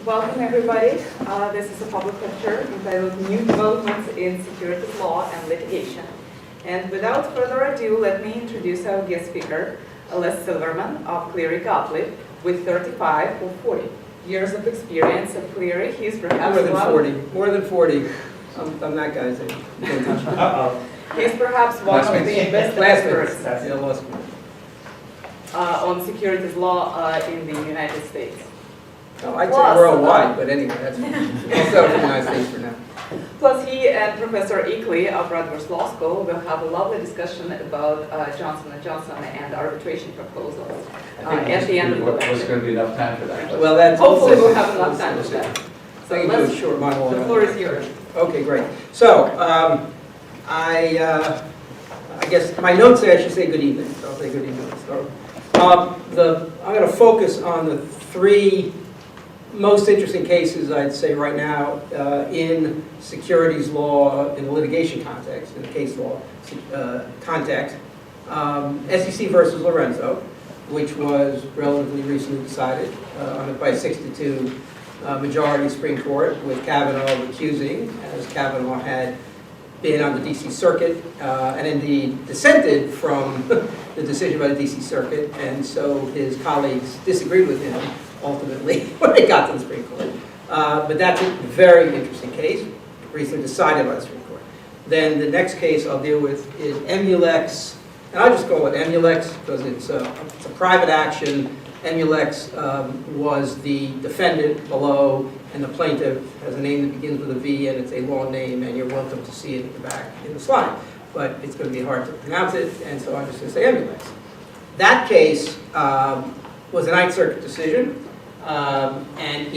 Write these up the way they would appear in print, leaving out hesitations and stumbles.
Welcome everybody. This is a public lecture entitled New Developments in Securities Law and Litigation. And without further ado, let me introduce our guest speaker, Les Silverman of Cleary Gottlieb, with 35 or 40 years of experience at Cleary. He's perhaps more than 40. I'm that guy's age. He's perhaps one of the best experts on securities law in the United States. No, I'd say worldwide, but anyway, that's also in the United States for now. Plus, he and Professor Eakley of Rutgers Law School will have a lovely discussion about Johnson & Johnson and arbitration proposals at the end of the lecture. There's going to be enough time for that. Well, that's hopefully we'll have enough time for that. So let's short monologue. The floor is yours. Okay, great. So, I guess my notes say I should say good evening, so I'll say good evening. So, I'm going to focus on the three most interesting cases, I'd say right now, in securities law, in the litigation context, in the case law context. SEC versus Lorenzo, which was relatively recently decided by a 6-2 majority Supreme Court, with Kavanaugh recusing, as Kavanaugh had been on the DC Circuit, and indeed dissented from the decision by the DC Circuit, and so his colleagues disagreed with him ultimately when it got to the Supreme Court. But that's a very interesting case, recently decided by the Supreme Court. Then the next case I'll deal with is Emulex, and I'll just call it Emulex because it's a private action. Emulex was the defendant below, and the plaintiff has a name that begins with a V, and it's a long name, and you're welcome to see it at the back in the slide. But it's going to be hard to pronounce it, and so I'm just going to say Emulex. That case was a Ninth Circuit decision. And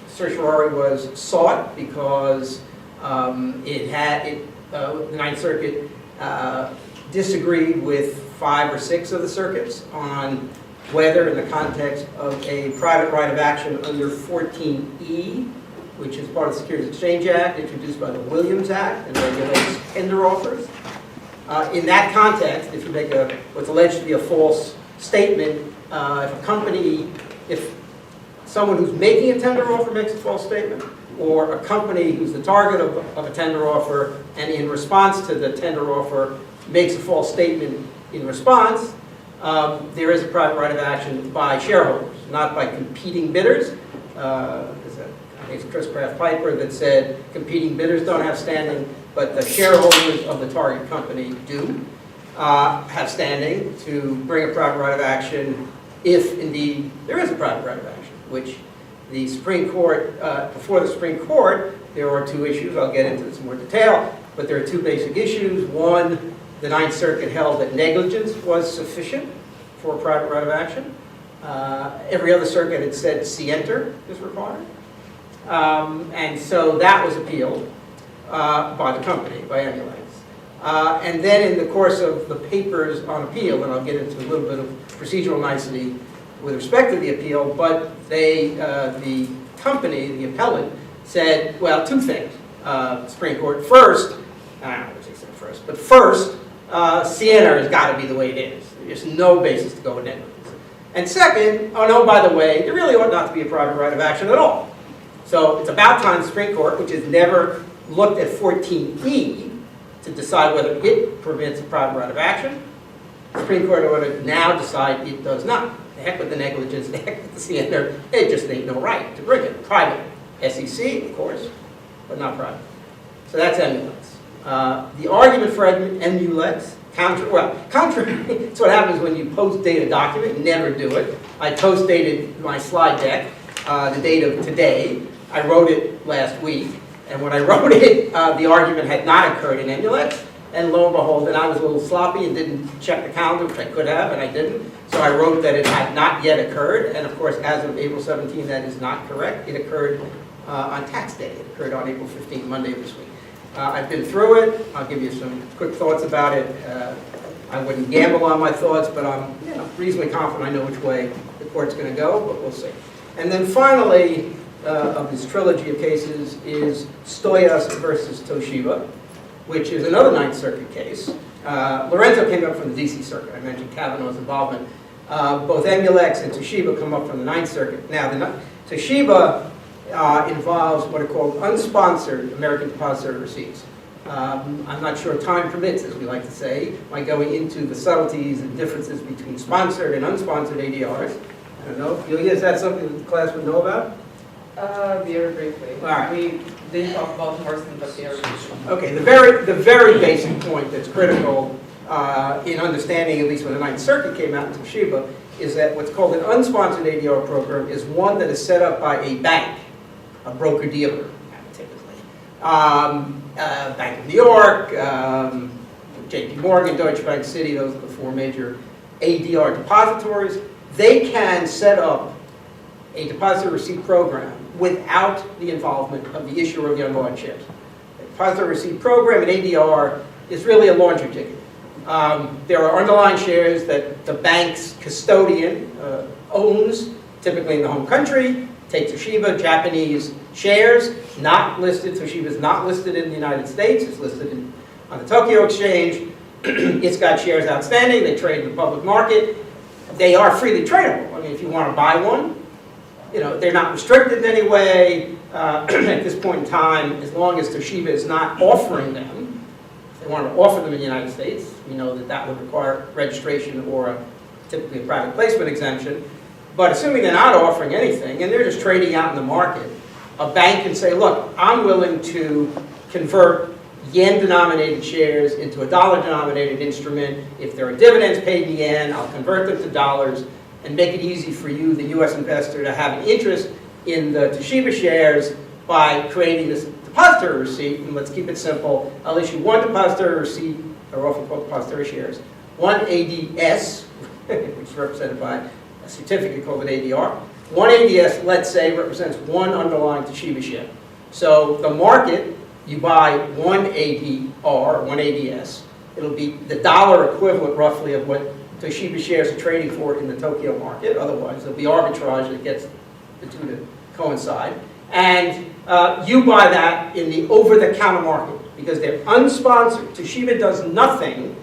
certiorari was sought because the Ninth Circuit disagreed with 5 or 6 of the circuits on whether, in the context of a private right of action under 14E, which is part of the Securities Exchange Act, introduced by the Williams Act and regulates tender offers. In that context, if you make what's alleged to be a false statement, if someone who's making a tender offer makes a false statement, or a company who's the target of a tender offer and in response to the tender offer makes a false statement in response, there is a private right of action by shareholders, not by competing bidders. I think it's Chris Kraft Piper that said competing bidders don't have standing, but the shareholders of the target company do have standing to bring a private right of action if indeed there is a private right of action, which the Supreme Court, before the Supreme Court, there are 2 issues. I'll get into this in more detail, but there are 2 basic issues. One, the Ninth Circuit held that negligence was sufficient for a private right of action. Every other circuit had said scienter is required. And so that was appealed by the company, by Emulex. And then in the course of the papers on appeal, and I'll get into a little bit of procedural nicety with respect to the appeal, but the company, the appellant, said, well, 2 things. Supreme Court, first, I don't know what they said first, but first, scienter has got to be the way it is. There's no basis to go with negligence. And second, oh no, by the way, there really ought not to be a private right of action at all. So it's about time the Supreme Court, which has never looked at 14E, to decide whether it permits a private right of action. The Supreme Court ought to now decide it does not. The heck with the negligence, the heck with the scienter, it just ain't no right to bring it. Private. SEC, of course, but not private. So that's Emulex. The argument for Emulex, it's what happens when you post-date a document. Never do it. I post-dated my slide deck, the date of today. I wrote it last week. And when I wrote it, the argument had not occurred in Emulex, and lo and behold, and I was a little sloppy and didn't check the calendar, which I could have, and I didn't. So I wrote that it had not yet occurred, and of course, as of April 17, that is not correct. It occurred on tax day. It occurred on April 15, Monday of this week. I've been through it. I'll give you some quick thoughts about it. I wouldn't gamble on my thoughts, but I'm reasonably confident I know which way the court's going to go, but we'll see. And then finally, of this trilogy of cases is Stoyas versus Toshiba, which is another Ninth Circuit case. Lorenzo came up from the DC Circuit. I mentioned Kavanaugh's involvement. both Emulex and Toshiba come up from the Ninth Circuit. Now, Toshiba involves what are called unsponsored American depository receipts. I'm not sure time permits, as we like to say, by going into the subtleties and differences between sponsored and unsponsored ADRs. I don't know. Yulia, is that something that the class would know about? Very briefly. All right. We didn't talk about Morrison, but very briefly. Okay, the very basic point that's critical in understanding, at least when the Ninth Circuit came out in Toshiba, is that what's called an unsponsored ADR program is one that is set up by a bank, a broker-dealer, typically. Bank of New York, JP Morgan, Deutsche Bank, Citi, those are the four major ADR depositories. They can set up a depository receipt program without the involvement of the issuer of the underlying shares. A depository receipt program, an ADR, is really a laundry ticket. There are underlying shares that the bank's custodian owns, typically in the home country. Take Toshiba, Japanese shares, not listed. Toshiba is not listed in the United States. It's listed on the Tokyo Exchange. It's got shares outstanding. They trade in the public market. They are freely tradable. I mean, if you want to buy one, they're not restricted in any way at this point in time, as long as Toshiba is not offering them. If they want to offer them in the United States, we know that that would require registration or typically a private placement exemption. But assuming they're not offering anything and they're just trading out in the market, a bank can say, look, I'm willing to convert yen-denominated shares into a dollar-denominated instrument. If there are dividends paid in yen, I'll convert them to dollars and make it easy for you, the U.S. investor, to have an interest in the Toshiba shares by creating this depository receipt. And let's keep it simple. I'll issue one depository receipt, or often called depository shares, one ADS, which is represented by a certificate called an ADR. One ADS, let's say, represents one underlying Toshiba share. So the market, you buy one ADR, one ADS. It'll be the dollar equivalent, roughly, of what Toshiba shares are trading for in the Tokyo market. Otherwise, there'll be arbitrage that gets the two to coincide. And you buy that in the over-the-counter market because they're unsponsored. Toshiba does nothing,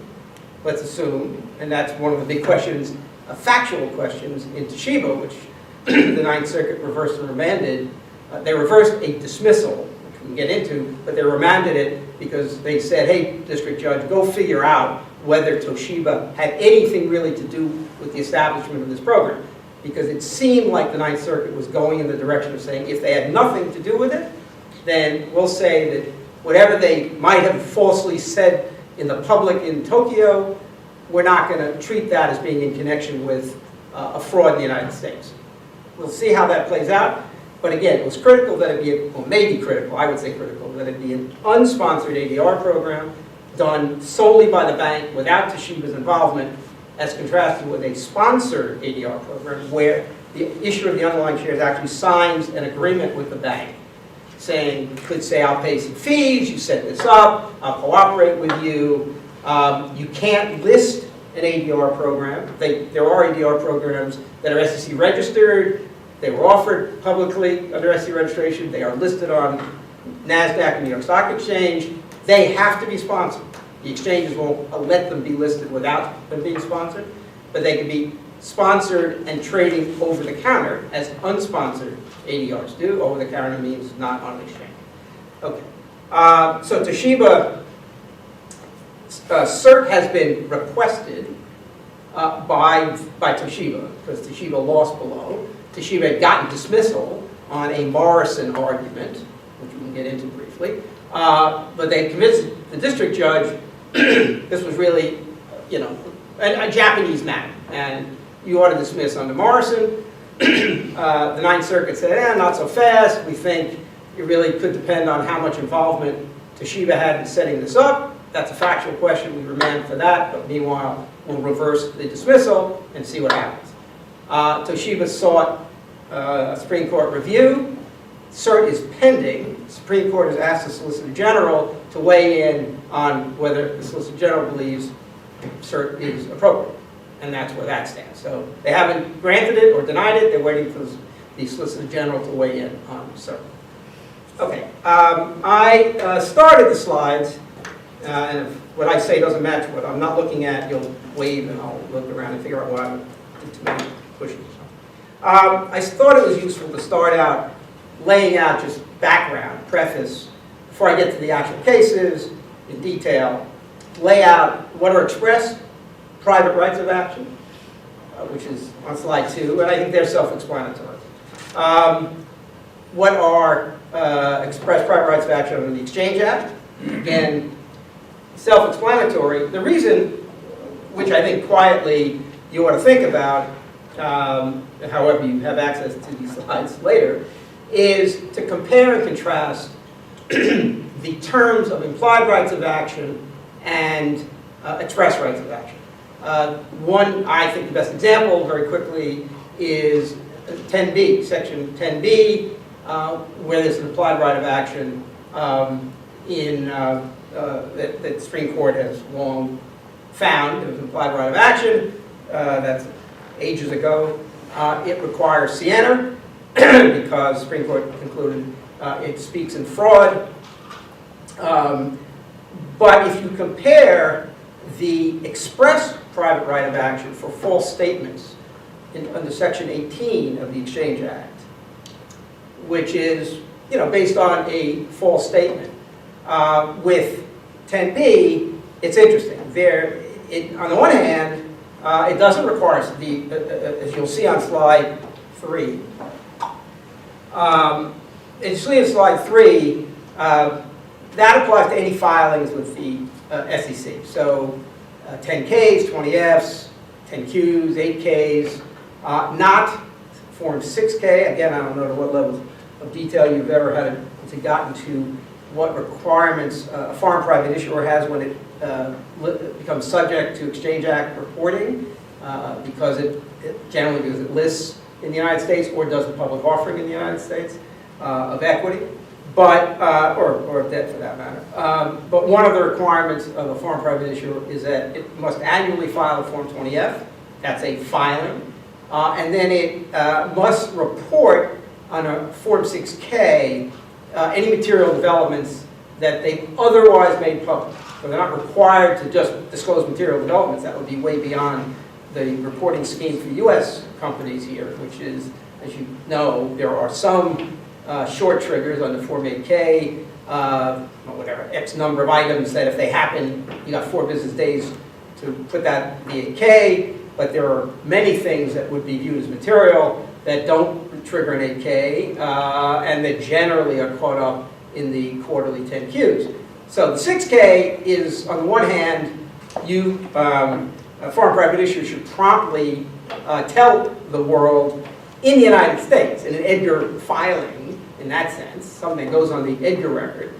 let's assume, and that's one of the big questions, factual questions in Toshiba, which the Ninth Circuit reversed and remanded. They reversed a dismissal, which we can get into, but they remanded it because they said, hey, district judge, go figure out whether Toshiba had anything really to do with the establishment of this program. Because it seemed like the Ninth Circuit was going in the direction of saying if they had nothing to do with it, then we'll say that whatever they might have falsely said in the public in Tokyo, we're not going to treat that as being in connection with a fraud in the United States. We'll see how that plays out. But again, it was critical that it be, or maybe critical, I would say critical, that it be an unsponsored ADR program done solely by the bank without Toshiba's involvement, as contrasted with a sponsored ADR program where the issuer of the underlying shares actually signs an agreement with the bank saying, could say, I'll pay some fees, you set this up, I'll cooperate with you. You can't list an ADR program. There are ADR programs that are SEC registered. They were offered publicly under SEC registration. They are listed on NASDAQ and New York Stock Exchange. They have to be sponsored. The exchanges won't let them be listed without them being sponsored, but they can be sponsored and trading over the counter as unsponsored ADRs do. Over the counter means not on an exchange. Okay. So Toshiba cert has been requested by Toshiba because Toshiba lost below. Toshiba had gotten dismissal on a Morrison argument, which we can get into briefly. But they convinced the district judge this was really, a Japanese matter, and you ought to dismiss under Morrison. The Ninth Circuit said, not so fast. We think it really could depend on how much involvement Toshiba had in setting this up. That's a factual question. We remand for that, but meanwhile, we'll reverse the dismissal and see what happens. Toshiba sought a Supreme Court review. Cert is pending. The Supreme Court has asked the Solicitor General to weigh in on whether the Solicitor General believes cert is appropriate. And that's where that stands. So they haven't granted it or denied it. They're waiting for the Solicitor General to weigh in on cert. Okay. I started the slides, and if what I say doesn't match what I'm not looking at, you'll wave and I'll look around and figure out what I'm too many pushes. I thought it was useful to start out laying out just background, preface, before I get to the actual cases in detail, lay out what are expressed private rights of action, which is on slide 2, and I think they're self-explanatory. What are expressed private rights of action under the Exchange Act? Again, self-explanatory. The reason, which I think quietly you ought to think about, however you have access to these slides later, is to compare and contrast the terms of implied rights of action and express rights of action. One, I think the best example, very quickly, is 10b, section 10b, where there's an implied right of action that the Supreme Court has long found. There was an implied right of action, that's ages ago. It requires scienter, because the Supreme Court concluded it speaks in fraud. But if you compare the express private right of action for false statements under Section 18 of the Exchange Act, which is, based on a false statement, with 10b, it's interesting. On the one hand, it doesn't require as you'll see on slide 3. As you see on slide 3, that applies to any filings with the SEC. So 10Ks, 20Fs, 10Qs, 8Ks, not Form 6K. Again, I don't know to what level of detail you've ever had gotten to what requirements a foreign private issuer has when it becomes subject to Exchange Act reporting, because it generally because it lists in the United States or does a public offering in the United States of equity, but or of debt for that matter. But one of the requirements of a foreign private issuer is that it must annually file a Form 20F. That's a filing, and then it must report on a Form 6K any material developments that they otherwise made public. So they're not required to just disclose material developments. That would be way beyond the reporting scheme for U.S. companies here, which is, as you know, there are some short triggers under Form 8K, whatever, X number of items that if they happen, you got 4 business days to put that in the 8K, but there are many things that would be viewed as material that don't trigger an 8K, and that generally are caught up in the quarterly 10Qs. So the 6K is, on the one hand, a foreign private issuer should promptly tell the world in the United States, in an Edgar filing, in that sense, something that goes on the Edgar record,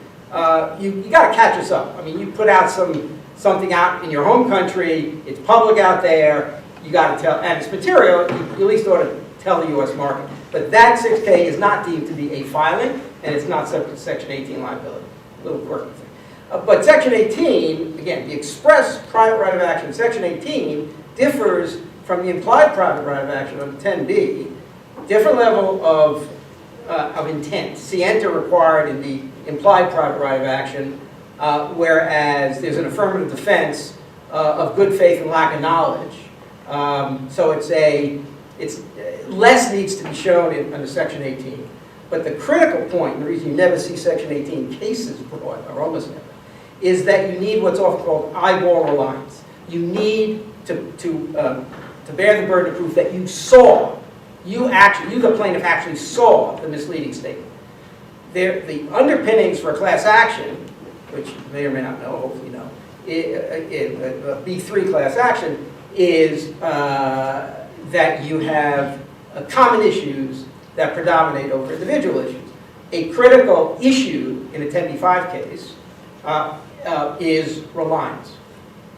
you got to catch us up. I mean, you put out something out in your home country, it's public out there, you got to tell, and it's material, you at least ought to tell the U.S. market. But that 6K is not deemed to be a filing, and it's not subject to Section 18 liability. A little quirky thing. But Section 18, again, the express private right of action, Section 18 differs from the implied private right of action under 10b, different level of intent. Scienter required in the implied private right of action, whereas there's an affirmative defense of good faith and lack of knowledge. So it's less needs to be shown under Section 18. But the critical point, and the reason you never see Section 18 cases brought, or almost never, is that you need what's often called eyeball reliance. You need to bear the burden of proof that you saw, you the plaintiff actually saw the misleading statement. The underpinnings for a class action, which you may or may not know, hopefully know, a B3 class action is that you have common issues that predominate over individual issues. A critical issue in a 10b-5 case is reliance.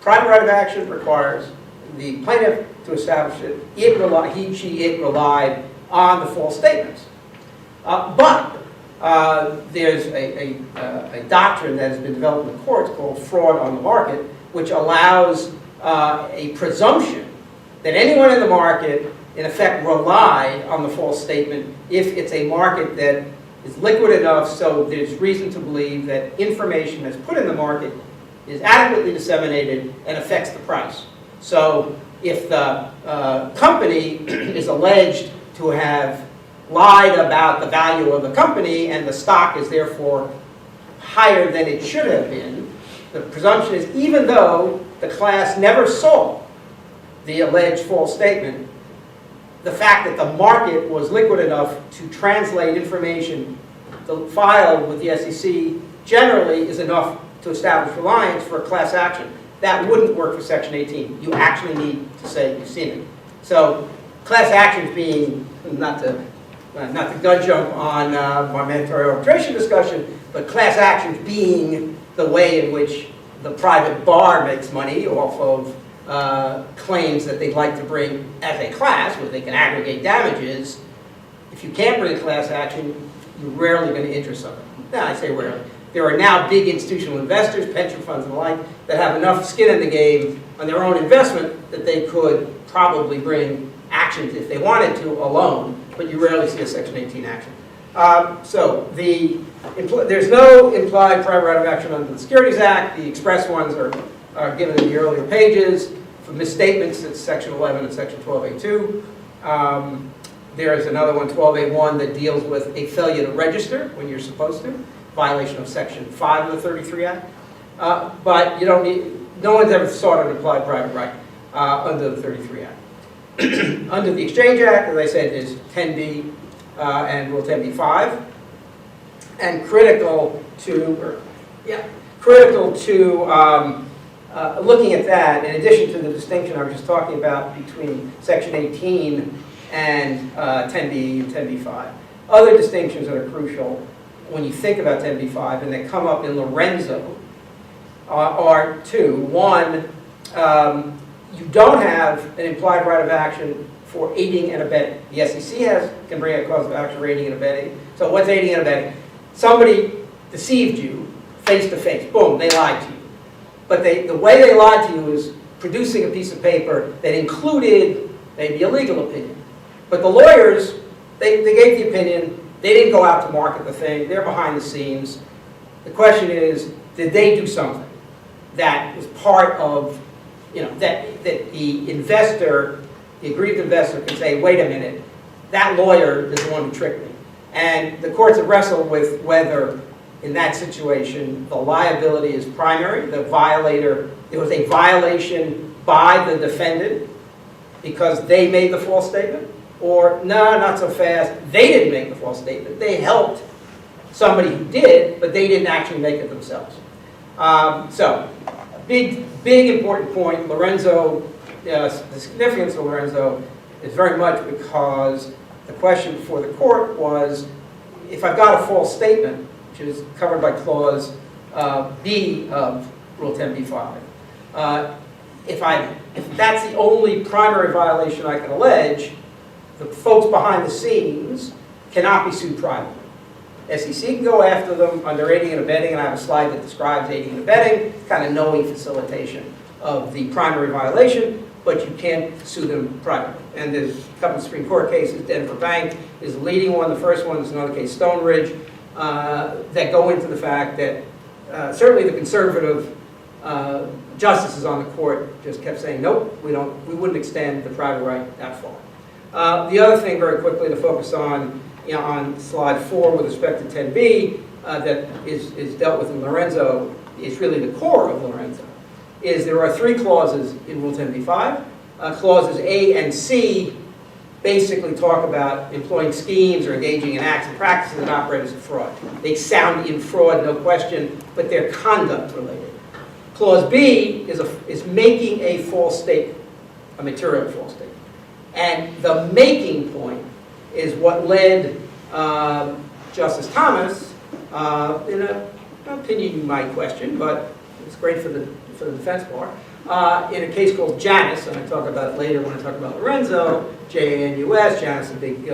Private right of action requires the plaintiff to establish that it relied on the false statements. But there's a doctrine that has been developed in the courts called fraud on the market, which allows a presumption that anyone in the market, in effect, relied on the false statement if it's a market that is liquid enough so there's reason to believe that information that's put in the market is adequately disseminated and affects the price. So if the company is alleged to have lied about the value of the company and the stock is therefore higher than it should have been, the presumption is even though the class never saw the alleged false statement, the fact that the market was liquid enough to translate information filed with the SEC generally is enough to establish reliance for a class action. That wouldn't work for Section 18. You actually need to say you've seen it. So class actions being, not to gun jump on my mandatory arbitration discussion, but class actions being the way in which the private bar makes money off of claims that they'd like to bring as a class, where they can aggregate damages. If you can't bring a class action, you're rarely going to injure someone. Now, I say rarely. There are now big institutional investors, pension funds and the like, that have enough skin in the game on their own investment that they could probably bring actions if they wanted to alone, but you rarely see a Section 18 action. So there's no implied private right of action under the Securities Act. The express ones are given in the earlier pages. For misstatements, it's Section 11 and Section 12A2. There is another one, 12A1, that deals with a failure to register when you're supposed to, violation of Section 5 of the 33 Act. But you don't need, no one's ever sought an implied private right under the 33 Act. Under the Exchange Act, as I said, is 10B and Rule 10B-5. And critical to looking at that, in addition to the distinction I was just talking about between Section 18 and 10B and 10B-5, other distinctions that are crucial when you think about 10B-5, and they come up in Lorenzo, are two. One, you don't have an implied right of action for aiding and abetting. The SEC can bring a cause of action for aiding and abetting. So what's aiding and abetting? Somebody deceived you face to face. Boom, they lied to you. But the way they lied to you is producing a piece of paper that included maybe a legal opinion. But the lawyers, they gave the opinion. They didn't go out to market the thing. They're behind the scenes. The question is, did they do something that was part of, that the investor, the aggrieved investor, can say, wait a minute, that lawyer is the one who tricked me. And the courts have wrestled with whether, in that situation, the liability is primary, the violator, there was a violation by the defendant because they made the false statement, or no, not so fast, they didn't make the false statement. They helped somebody who did, but they didn't actually make it themselves. So, big important point. Lorenzo, the significance of Lorenzo is very much because the question before the court was, if I've got a false statement, which is covered by Clause B of Rule 10b-5, if that's the only primary violation I can allege, the folks behind the scenes cannot be sued privately. SEC can go after them under aiding and abetting, and I have a slide that describes aiding and abetting, kind of knowing facilitation of the primary violation, but you can't sue them privately. And there's a couple of Supreme Court cases. Denver Bank is the leading one. The first one is another case, Stone Ridge, that go into the fact that certainly the conservative justices on the court just kept saying, nope, we wouldn't extend the private right that far. The other thing, very quickly, to focus on, on slide 4 with respect to 10b, that is dealt with in Lorenzo, is really the core of Lorenzo, is there are 3 clauses in Rule 10b-5. Clauses A and C basically talk about employing schemes or engaging in acts and practices that operate as a fraud. They sound in fraud, no question, but they're conduct related. Clause B is making a false statement, a material false statement. And the making point is what led Justice Thomas, in an opinion you might question, but it's great for the defense bar, in a case called Janus, and I talk about it later when I talk about Lorenzo, Janus, Janus, a big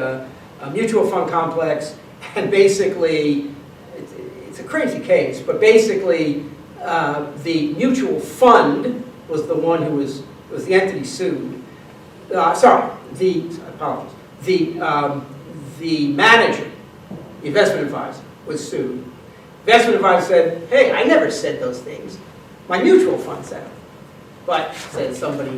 mutual fund complex, and basically, it's a crazy case, but basically the mutual fund was the one who was the entity sued. The manager, the investment advisor, was sued. Investment advisor said, hey, I never said those things. My mutual fund said it. But says somebody,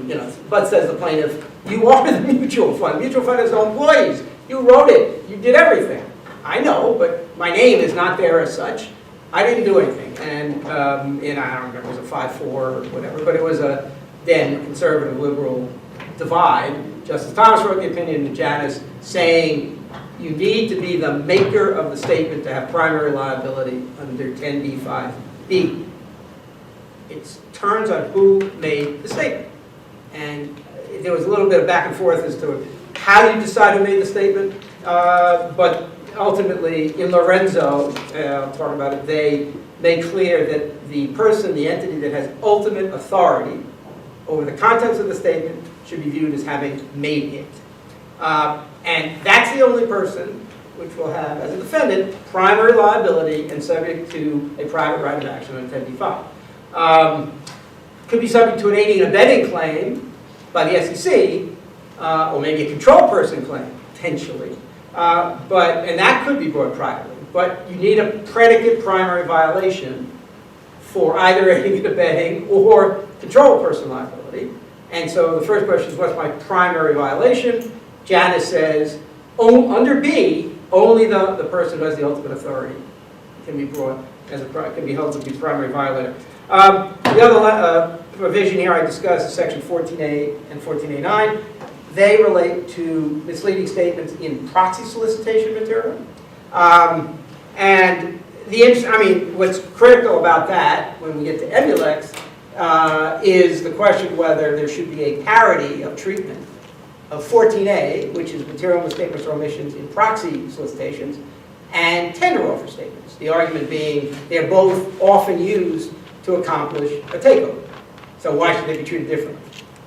but says the plaintiff, you are the mutual fund. The mutual fund has no employees. You wrote it. You did everything. I know, but my name is not there as such. I didn't do anything. And I don't remember, it was a 5-4 or whatever, but it was a then conservative liberal divide. Justice Thomas wrote the opinion to Janus saying you need to be the maker of the statement to have primary liability under 10b-5b. It turns on who made the statement. And there was a little bit of back and forth as to how do you decide who made the statement. But ultimately, in Lorenzo, I'll talk about it, they made clear that the person, the entity that has ultimate authority over the contents of the statement should be viewed as having made it. And that's the only person which will have, as a defendant, primary liability and subject to a private right of action under 10b-5. Could be subject to an aiding and abetting claim by the SEC, or maybe a control person claim, potentially. And that could be brought privately. But you need a predicate primary violation for either aiding and abetting or control person liability. And so the first question is, what's my primary violation? Janus says, under B, only the person who has the ultimate authority can be brought as can be held to be primary violator. The other provision here I discussed is section 14A and 14A9. They relate to misleading statements in proxy solicitation material. And what's critical about that when we get to Emulex is the question whether there should be a parity of treatment of 14A, which is material misstatements or omissions in proxy solicitations, and tender offer statements. The argument being they're both often used to accomplish a takeover. So why should they be treated differently?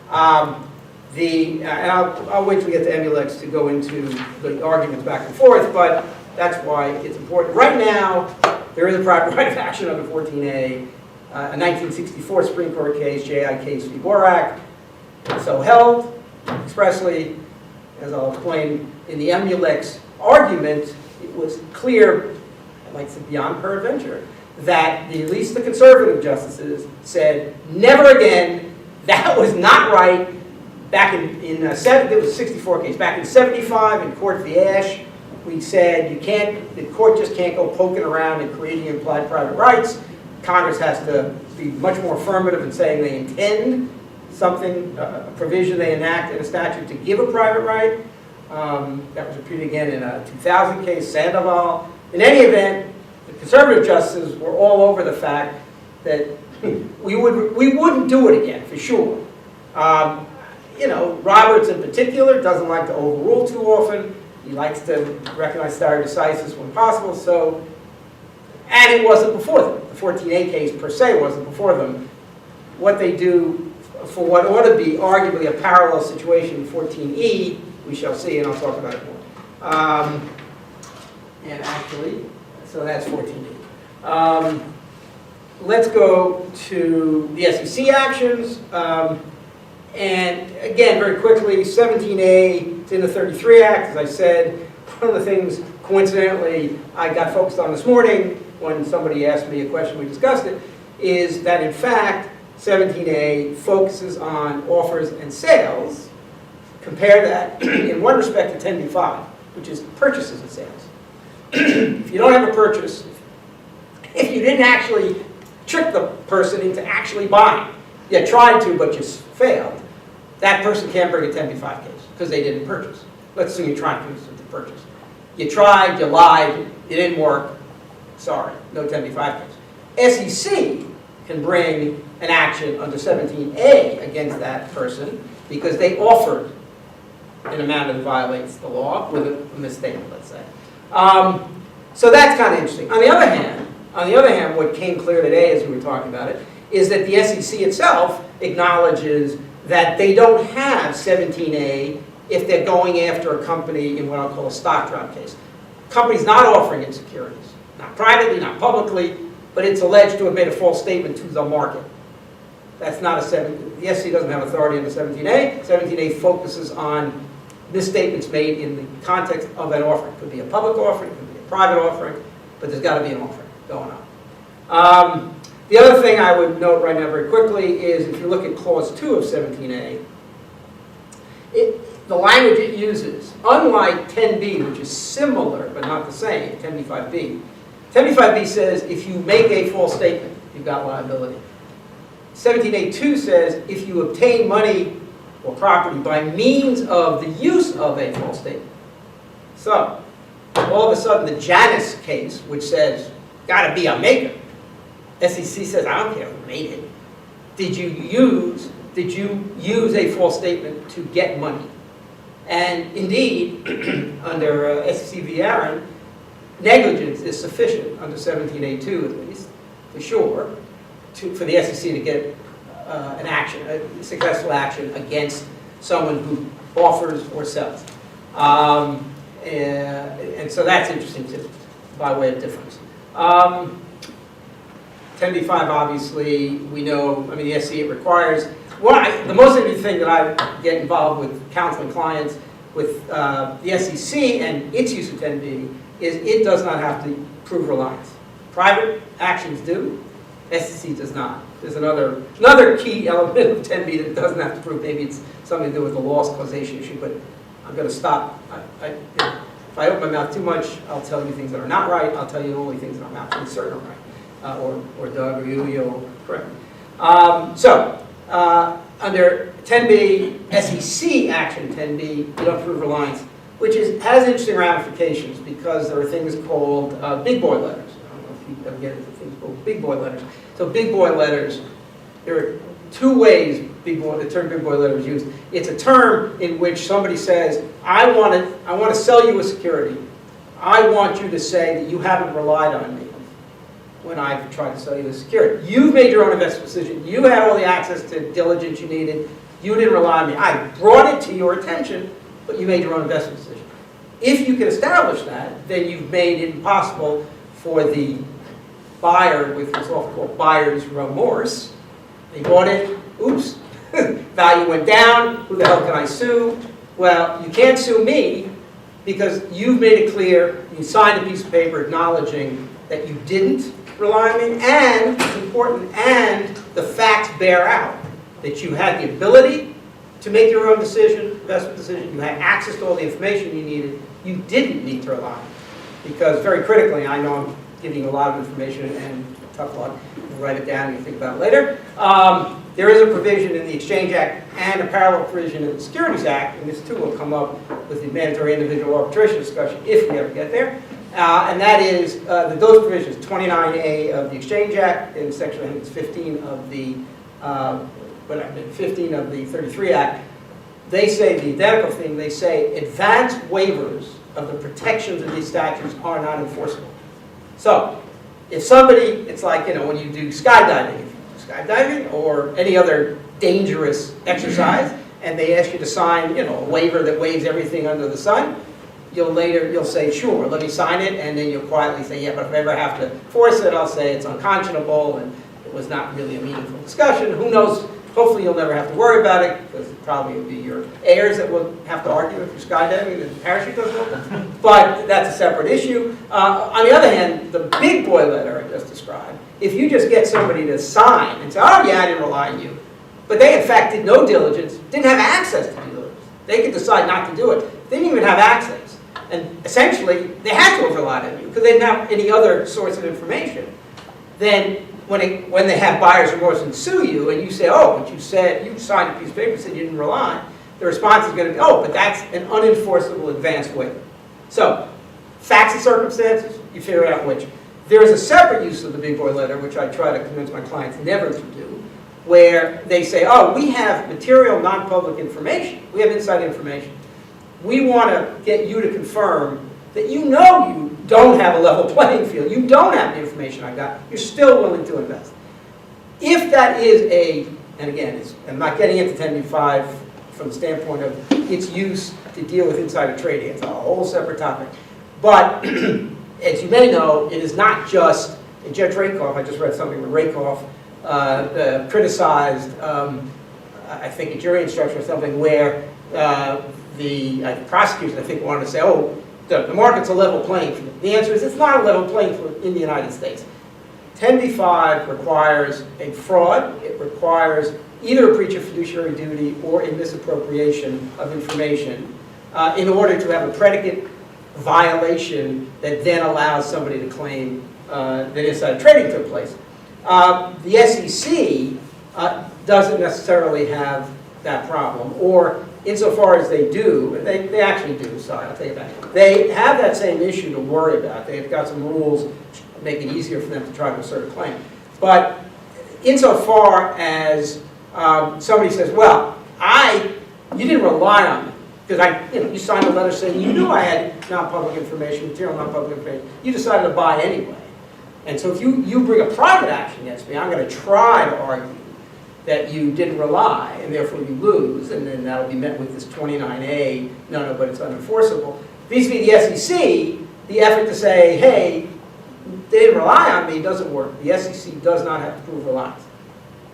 And I'll wait till we get to Emulex to go into the arguments back and forth, but that's why it's important. Right now, there is a private right of action under 14A, a 1964 Supreme Court case, J.I. Case v. Borak, so held expressly, as I'll explain in the Emulex argument. It was clear, like beyond peradventure, that at least the conservative justices said, never again, that was not right. Back it was a 64 case. Back in 75 in Court v. Ash, we said the court just can't go poking around and creating implied private rights. Congress has to be much more affirmative in saying they intend something, a provision they enact in a statute to give a private right. That was repeated again in a 2000 case, Sandoval. In any event, the conservative justices were all over the fact that we wouldn't do it again, for sure. Roberts in particular doesn't like to overrule too often. He likes to recognize stare decisis when possible, and it wasn't before them. The 14A case per se wasn't before them. What they do for what ought to be arguably a parallel situation in 14E, we shall see, and I'll talk about it more. So that's 14E. Let's go to the SEC actions. And again, very quickly, 17A, it's in the 33 Act, as I said. One of the things, coincidentally, I got focused on this morning when somebody asked me a question, we discussed it, is that in fact, 17A focuses on offers and sales. Compare that in one respect to 10b-5, which is purchases and sales. If you don't have a purchase, if you didn't actually trick the person into actually buying, you tried to but you failed, that person can't bring a 10b-5 case because they didn't purchase. Let's assume you're trying to convince them to purchase. You tried, you lied, it didn't work, sorry, no 10b-5 case. SEC can bring an action under 17A against that person because they offered in a manner that violates the law with a misstatement, let's say. So that's kind of interesting. On the other hand, what came clear today as we were talking about it is that the SEC itself acknowledges that they don't have 17A if they're going after a company in what I'll call a stock drop case. Company's not offering its securities, not privately, not publicly, but it's alleged to have made a false statement to the market. That's not the SEC doesn't have authority under 17A. 17A focuses on misstatements made in the context of an offering. It could be a public offering, it could be a private offering, but there's got to be an offering going on. The other thing I would note right now very quickly is if you look at Clause 2 of 17A, the language it uses, unlike 10B, which is similar but not the same, 10b-5b, 10b-5b says if you make a false statement, you've got liability. 17A2 says if you obtain money or property by means of the use of a false statement. So, all of a sudden the Janus case, which says, gotta be a maker, SEC says, I don't care who made it. Did you use a false statement to get money? And indeed, under SEC v. Aaron, negligence is sufficient under 17A2 at least, for sure, for the SEC to get an action, a successful action against someone who offers or sells. And so that's interesting too, by way of difference. 10b-5 obviously, we know, I mean the SEC, it requires, the most interesting thing that I get involved with counseling clients with the SEC and its use of 10b is it does not have to prove reliance. Private actions do, SEC does not. There's another key element of 10b that it doesn't have to prove. Maybe it's something to do with the loss causation issue, but I'm going to stop. If I open my mouth too much, I'll tell you things that are not right. I'll tell you only things that I'm absolutely certain are right. Or Doug or you'll correct me. Under 10b, SEC action 10b, you don't prove reliance, which has interesting ramifications because there are things called big boy letters. I don't know if you ever get into things called big boy letters. So big boy letters, there are two ways the term big boy letter is used. It's a term in which somebody says, I want to sell you a security. I want you to say that you haven't relied on me when I've tried to sell you the security. You've made your own investment decision. You had all the access to diligence you needed. You didn't rely on me. I brought it to your attention, but you made your own investment decision. If you can establish that, then you've made it impossible for the buyer with what's often called buyer's remorse. They bought it, oops, value went down, who the hell can I sue? Well, you can't sue me because you've made it clear, you signed a piece of paper acknowledging that you didn't rely on me, and, it's important, and the facts bear out that you had the ability to make your own decision, investment decision, you had access to all the information you needed, you didn't need to rely on me. Because very critically, I know I'm giving you a lot of information and tough luck, you write it down and you think about it later. There is a provision in the Exchange Act and a parallel provision in the Securities Act, and this too will come up with the mandatory individual arbitration discussion if we ever get there. And that is that those provisions, 29A of the Exchange Act and section, I think it's 15 of the 15 of the 33 Act, they say the identical thing. They say advanced waivers of the protections of these statutes are not enforceable. So, if somebody, it's like, you know, when you do skydiving, if you do skydiving or any other dangerous exercise, and they ask you to sign, you know, a waiver that waives everything under the sun, you'll say, sure, let me sign it, and then you'll quietly say, yeah, but if I ever have to force it, I'll say it's unconscionable, and it was not really a meaningful discussion. Who knows? Hopefully you'll never have to worry about it, because it probably will be your heirs that will have to argue if you're skydiving and the parachute doesn't open. But that's a separate issue. On the other hand, the big boy letter I just described, if you just get somebody to sign and say, oh yeah, I didn't rely on you, but they in fact did no diligence, didn't have access to due diligence. They could decide not to do it. They didn't even have access. And essentially, they had to have relied on you because they didn't have any other source of information. Then when they have buyer's remorse and sue you, and you say, oh, but you said, you signed a piece of paper and said you didn't rely, the response is going to be, oh, but that's an unenforceable advance waiver. So, facts and circumstances, you figure out which. There is a separate use of the big boy letter, which I try to convince my clients never to do, where they say, oh, we have material non-public information. We have inside information. We want to get you to confirm that you know you don't have a level playing field. You don't have the information I got. You're still willing to invest. If that is and again, I'm not getting into 10b-5 from the standpoint of its use to deal with insider trading. It's a whole separate topic. But as you may know, it is not just, and Judge Rakoff, I just read something where Rakoff criticized, I think, a jury instruction or something where the prosecutors, I think, wanted to say, oh, the market's a level playing field. The answer is it's not a level playing field in the United States. 10b-5 requires a fraud. It requires either a breach of fiduciary duty or a misappropriation of information in order to have a predicate violation that then allows somebody to claim that insider trading took place. The SEC doesn't necessarily have that problem, or insofar as they do, they actually do, sorry, I'll take it back. They have that same issue to worry about. They've got some rules that make it easier for them to try to assert a claim. But insofar as somebody says, well, you didn't rely on me, because you signed a letter saying you knew I had non-public information, material non-public information, you decided to buy anyway. And so if you bring a private action against me, I'm going to try to argue that you didn't rely, and therefore you lose, and then that'll be met with this 29A, no, but it's unenforceable. Vis-a-vis the SEC, the effort to say, hey, they didn't rely on me doesn't work. The SEC does not have to prove reliance.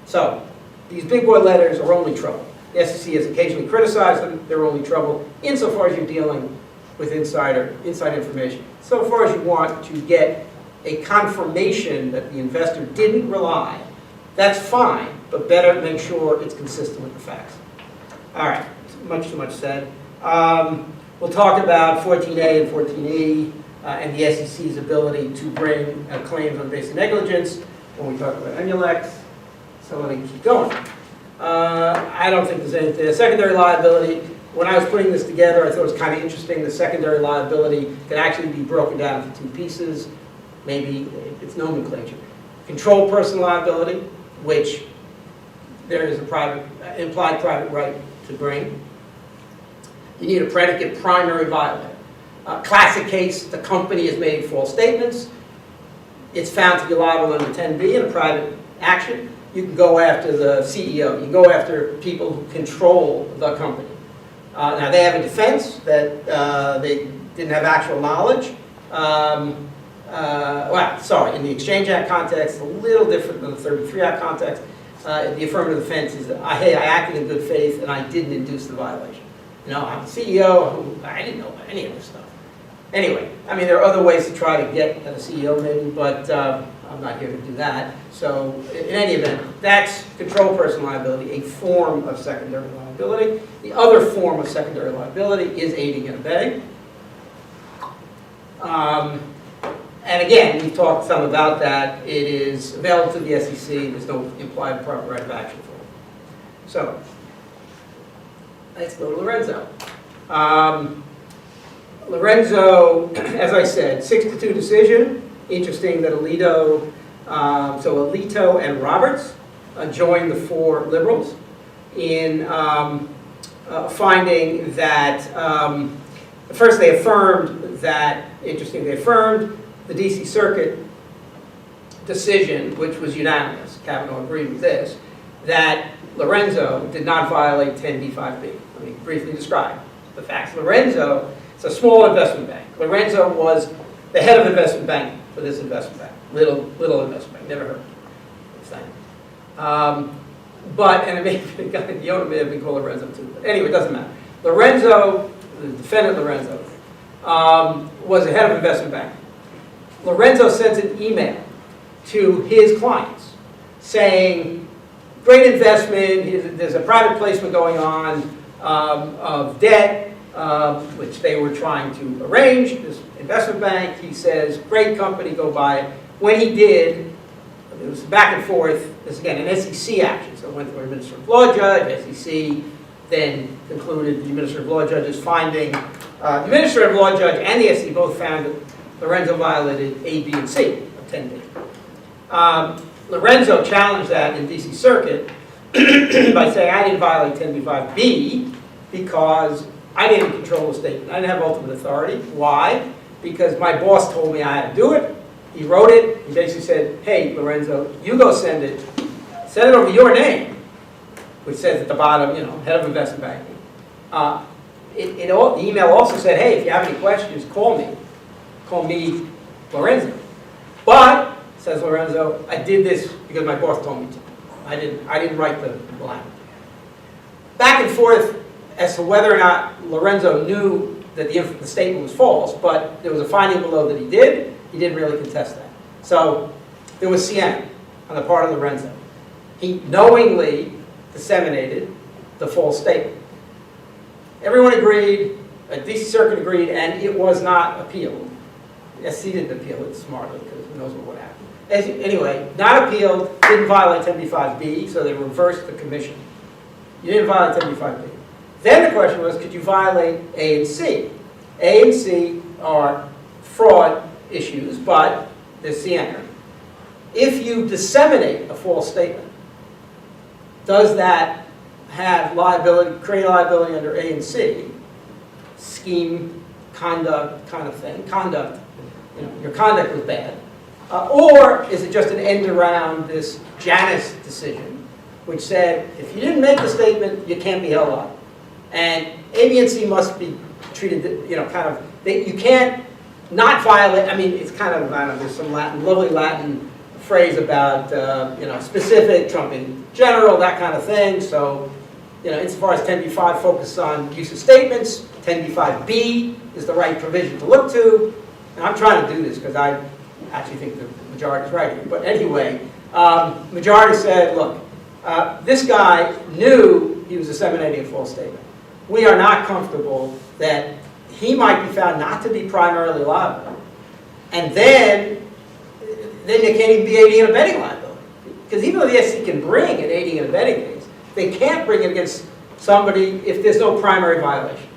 So these big boy letters are only trouble. The SEC has occasionally criticized them. They're only trouble insofar as you're dealing with inside information. So far as you want to get a confirmation that the investor didn't rely, that's fine, but better make sure it's consistent with the facts. All right, much too much said. We'll talk about 14A and 14E and the SEC's ability to bring claims on basic negligence when we talk about Emulex. So let me keep going. I don't think there's anything. Secondary liability, when I was putting this together, I thought it was kind of interesting. The secondary liability can actually be broken down into two pieces. Maybe it's nomenclature. Controlled person liability, which there is a implied private right to bring. You need a predicate primary violator. Classic case, the company has made false statements. It's found to be liable under 10B in a private action. You can go after the CEO. You can go after people who control the company. Now, they have a defense that they didn't have actual knowledge. In the Exchange Act context, a little different than the 33 Act context. The affirmative defense is that, hey, I acted in good faith and I didn't induce the violation. I'm the CEO, I didn't know about any of this stuff. Anyway, there are other ways to try to get at a CEO maybe, but I'm not here to do that. So in any event, that's control person liability, a form of secondary liability. The other form of secondary liability is aiding and abetting. And again, we've talked some about that. It is available to the SEC. There's no implied proper right of action for it. So let's go to Lorenzo. Lorenzo, as I said, 6-2 decision. Interesting that Alito and Roberts joined the four liberals in finding that, first they affirmed that, interesting, they affirmed the DC Circuit decision, which was unanimous, Kavanaugh agreed with this, that Lorenzo did not violate 10b-5b. Let me briefly describe the facts. Lorenzo, it's a small investment bank. Lorenzo was the head of investment bank for this investment bank, little investment bank, never heard of it. And it may, the owner may have been called Lorenzo too, but anyway, it doesn't matter. Lorenzo, the defendant Lorenzo, was the head of investment bank. Lorenzo sends an email to his clients saying, great investment, there's a private placement going on of debt, which they were trying to arrange, this investment bank. He says, great company, go buy it. When he did, it was back and forth. This is, again, an SEC action. So it went through an administrative law judge. SEC then concluded the administrative law judge's finding. The administrative law judge and the SEC both found that Lorenzo violated A, B, and C of 10b. Lorenzo challenged that in DC Circuit by saying, I didn't violate 10b-5b because I didn't control the statement. I didn't have ultimate authority. Why? Because my boss told me I had to do it. He wrote it. He basically said, hey, Lorenzo, you go send it over your name, which says at the bottom, head of investment banking. The email also said, hey, if you have any questions, call me. Call me Lorenzo. But, says Lorenzo, I did this because my boss told me to. I didn't write the line. Back and forth as to whether or not Lorenzo knew that the statement was false, but there was a finding below that he did. He didn't really contest that. So there was scienter on the part of Lorenzo. He knowingly disseminated the false statement. Everyone agreed, the DC Circuit agreed, and it was not appealed. SC didn't appeal it smartly, because who knows what would happen. Anyway, not appealed, didn't violate 10b-5b, so they reversed the commission. You didn't violate 10b-5b. Then the question was, could you violate A and C? A and C are fraud issues, but they're scienter. If you disseminate a false statement, does that have liability, create liability under A and C? Scheme, conduct kind of thing. Conduct, your conduct was bad. Or is it just an end around this Janus decision, which said, if you didn't make the statement, you can't be held liable. And A, B, and C must be treated, you can't not violate, it's kind of, I don't know, there's some lovely Latin phrase about, specific trumping general, that kind of thing. So, insofar as 10b-5 focuses on use of statements, 10b-5b is the right provision to look to. And I'm trying to do this because I actually think the majority is right here. But anyway, majority said, look, this guy knew he was disseminating a false statement. We are not comfortable that he might be found not to be primarily liable. And then there can't even be aiding and abetting liability. Because even though the SEC can bring an aiding and abetting case, they can't bring it against somebody if there's no primary violation.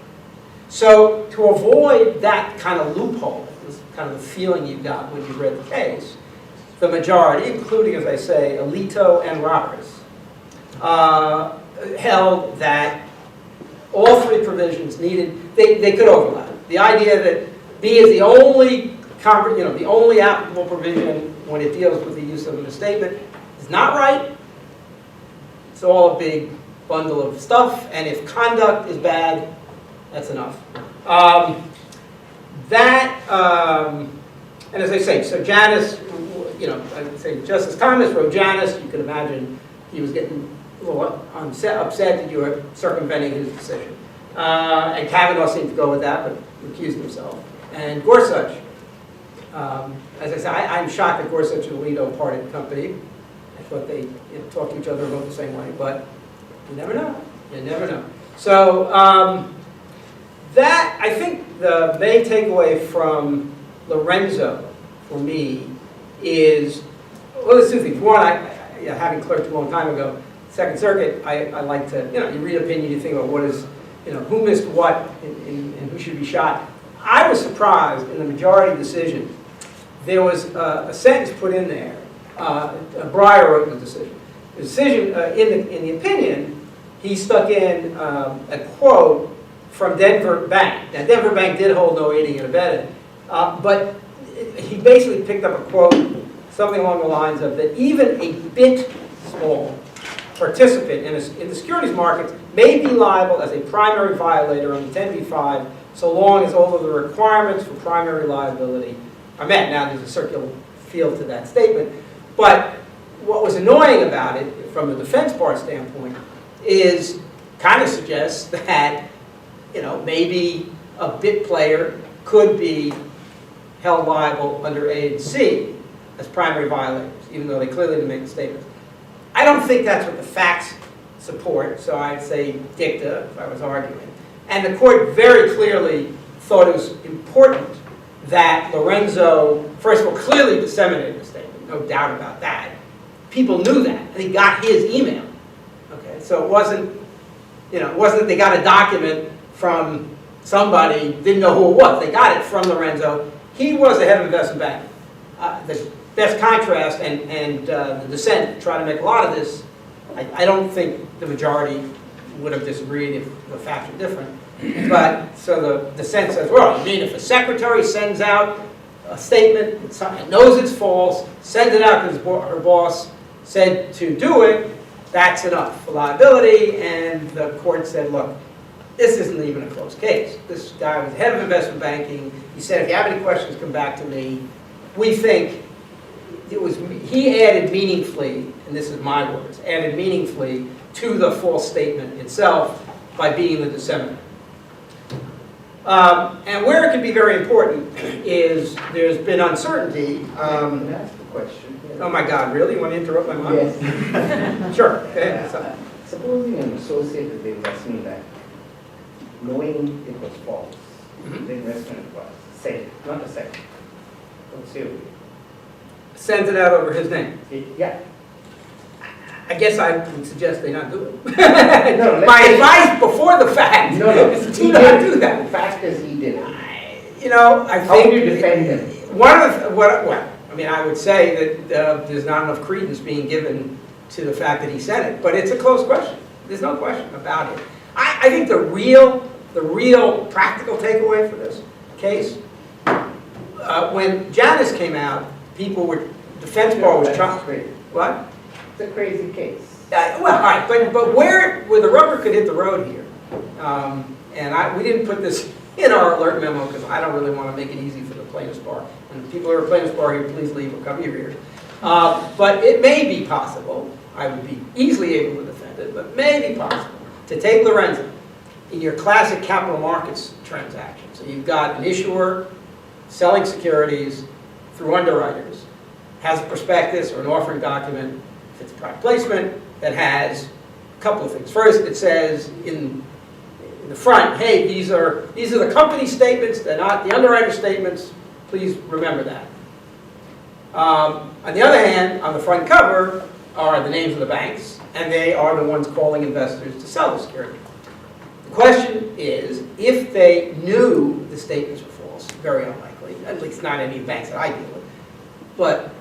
So to avoid that kind of loophole, this kind of the feeling you got when you read the case, the majority, including, as I say, Alito and Roberts, held that all three provisions needed, they could overlap. The idea that B is the only applicable provision when it deals with the use of a misstatement is not right. It's all a big bundle of stuff, and if conduct is bad, that's enough. And as I say, so Janus, I would say Justice Thomas wrote Janus. You can imagine he was getting a little upset that you were circumventing his decision. And Kavanaugh seemed to go with that, but recused himself. And Gorsuch, as I said, I'm shocked that Gorsuch and Alito parted company. I thought they talk to each other about the same way, but you never know. You never know. So that, I think the main takeaway from Lorenzo, for me, is, well, there's two things. One, having clerked a long time ago, Second Circuit, I like to, you read opinion, you think about what is, who missed what and who should be shot. I was surprised in the majority decision, there was a sentence put in there. Breyer wrote the decision. The decision, in the opinion, he stuck in a quote from Denver Bank. Now, Denver Bank did hold no aiding and abetting, but he basically picked up a quote, something along the lines of that even a bit small participant in the securities markets may be liable as a primary violator under 10b-5 so long as all of the requirements for primary liability are met. Now, there's a circular field to that statement, but what was annoying about it from the defense bar standpoint is kind of suggests that maybe a bit player could be held liable under A and C as primary violators, even though they clearly didn't make the statements. I don't think that's what the facts support, so I'd say dicta if I was arguing. And the court very clearly thought it was important that Lorenzo, first of all, clearly disseminated the statement, no doubt about that. People knew that, and he got his email. Okay, so it wasn't that they got a document from somebody, didn't know who it was. They got it from Lorenzo. He was the head of investment banking. The best contrast, and the dissent trying to make a lot of this, I don't think the majority would have disagreed if the facts were different. But, so the dissent says, well, I mean, if a secretary sends out a statement and knows it's false, sends it out because her boss said to do it, that's enough for liability. And the court said, look, this isn't even a close case. This guy was head of investment banking. He said, if you have any questions, come back to me. We think he added meaningfully, and this is my words, added meaningfully to the false statement itself by being the disseminator. And where it can be very important is there's been uncertainty. Can I ask a question. Oh my God, really? You want to interrupt my mind? Yes. Sure. Okay. So, Supposing an associate of the investment bank, knowing it was false, Mhm. the investment was safe, not a second. What's your view? sends it out over his name. Yeah. I guess I would suggest they not do it. No, let's My say- advice before the fact No, no. is He do not did. do that. The fact is he did it. You know, I How think. do you defend him? One of the, well, I mean, I would say that there's not enough credence being given to the fact that he said it, but it's a close question. There's no question about it. I think the real practical takeaway for this case, when Janice came out, defense bar was That's trying. crazy. What? It's a crazy case. Well, all right, but where the rubber could hit the road here, and we didn't put this in our alert memo because I don't really want to make it easy for the plaintiff's bar. And people who are plaintiff's bar here, please leave or cover your ears. But it may be possible, I would be easily able to defend it, but may be possible to take Lorenzo in your classic capital markets transaction. So you've got an issuer selling securities through underwriters, has a prospectus or an offering document, if it's a private placement, that has a couple of things. First, it says in the front, hey, these are the company statements, they're not the underwriter statements, please remember that. On the other hand, on the front cover are the names of the banks, and they are the ones calling investors to sell the security. The question is, if they knew the statements were false, very unlikely, at least not any banks that I deal with, but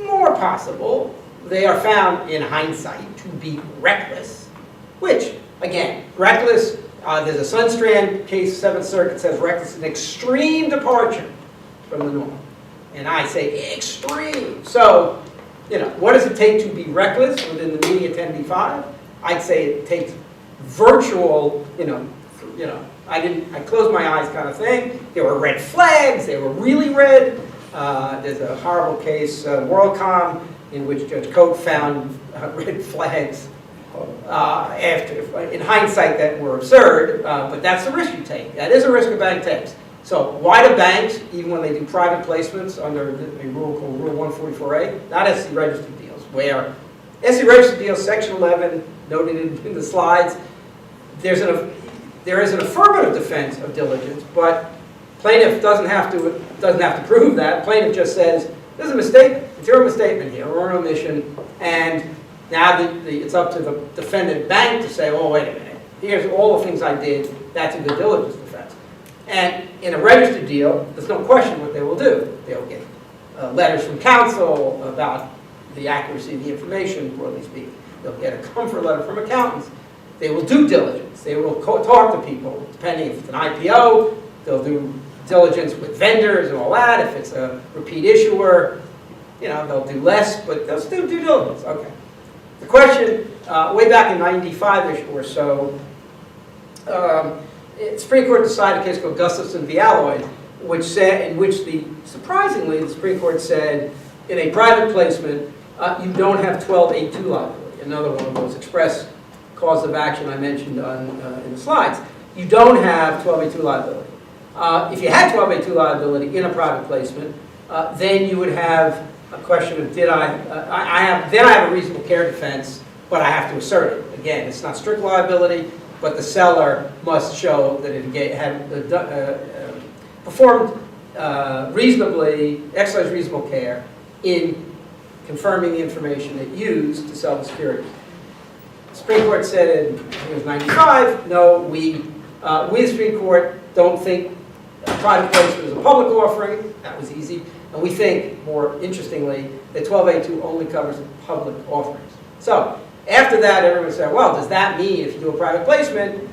more possible, they are found in hindsight to be reckless, which, again, reckless, there's a Sunstrand case, 7th Circuit says reckless is an extreme departure from the norm. And I say extreme. So, what does it take to be reckless within the meaning of 10b-5? I'd say it takes virtual, I closed my eyes kind of thing. There were red flags, they were really red. There's a horrible case, WorldCom, in which Judge Cote found red flags in hindsight that were absurd, but that's the risk you take. That is a risk a bank takes. So why do banks, even when they do private placements under a rule called Rule 144A, not SC registered deals, where SC registered deals, Section 11, noted in the slides, there is an affirmative defense of diligence, but plaintiff doesn't have to prove that. Plaintiff just says, there's a mistake, material misstatement here, or an omission, and now it's up to the defendant bank to say, oh, wait a minute, here's all the things I did, that's a good diligence defense. And in a registered deal, there's no question what they will do. They'll get letters from counsel about the accuracy of the information, broadly speaking. They'll get a comfort letter from accountants. They will do diligence. They will talk to people, depending if it's an IPO, they'll do diligence with vendors and all that. If it's a repeat issuer, they'll do less, but they'll still do diligence. Okay. The question, way back in 95-ish or so, Supreme Court decided a case called Gustafson v. Alloy, surprisingly, the Supreme Court said, in a private placement, you don't have 12A2 liability, another one of those express cause of action I mentioned in the slides. You don't have 12A2 liability. If you had 12A2 liability in a private placement, then you would have a question of I have a reasonable care defense, but I have to assert it. Again, it's not strict liability, but the seller must show that it had performed reasonably, exercised reasonable care in confirming the information it used to sell the security. The Supreme Court said in, I think it was 95, no, we the Supreme Court don't think a private placement is a public offering. That was easy. And we think, more interestingly, that 12A2 only covers public offerings. So, after that, everyone said, well, does that mean if you do a private placement,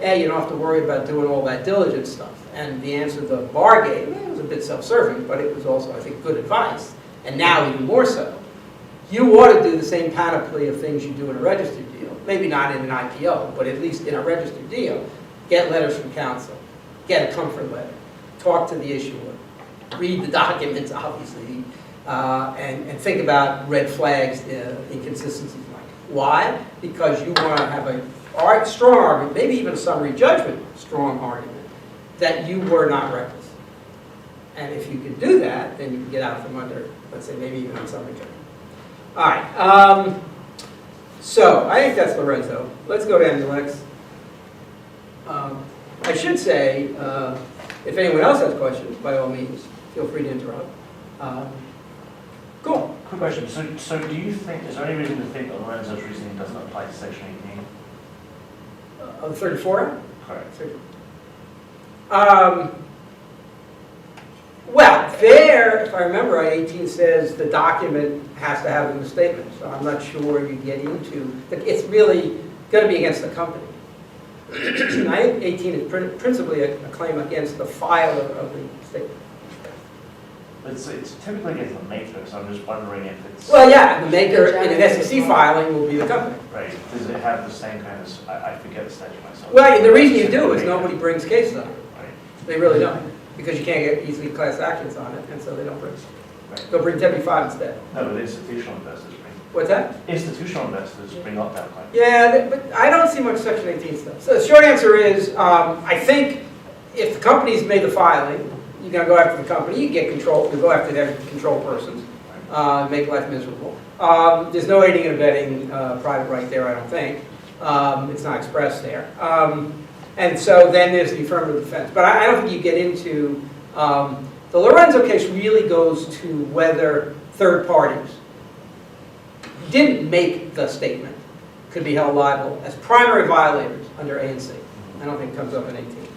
you don't have to worry about doing all that diligence stuff? And the answer the bar gave, it was a bit self-serving, but it was also, I think, good advice. And now even more so. You ought to do the same panoply of things you do in a registered deal. Maybe not in an IPO, but at least in a registered deal. Get letters from counsel. Get a comfort letter. Talk to the issuer. Read the documents, obviously, and think about red flags, inconsistencies. Why? Because you want to have a strong argument, maybe even a summary judgment strong argument, that you were not reckless. And if you can do that, then you can get out from under, let's say, maybe even on summary judgment. All right. So I think that's Lorenzo. Let's go to Ambulex. I should say, if anyone else has questions, by all means, feel free to interrupt. Cool. Quick question. So do you think, is there any reason to think that Lorenzo's reasoning doesn't apply to Section 18? Of 34? Correct. Well, there, if I remember right, 18 says the document has to have a misstatement, so I'm not sure you get into, it's really going to be against the company. I think 18 is principally a claim against the filer of the statement. It's typically against the maker, so I'm just wondering if it's... Well, yeah, the maker in an SEC filing will be the company. Right. Does it have the same kind of, I forget the statute myself. Well, the reason you do is nobody brings cases on it. Right. They really don't, because you can't get easily class actions on it, and so they don't bring. Right. They'll bring 10b-5 instead. No, but institutional investors bring. What's that? Institutional investors bring up that claim. Yeah, but I don't see much Section 18 stuff. So the short answer is, I think if the company's made the filing, you're going to go after the company, you get control, you go after their control persons, make life miserable. There's no aiding and abetting private right there, I don't think. It's not expressed there. And so then there's the affirmative defense. But I don't think you get into, the Lorenzo case really goes to whether third parties who didn't make the statement could be held liable as primary violators under A and C. I don't think it comes up in 18.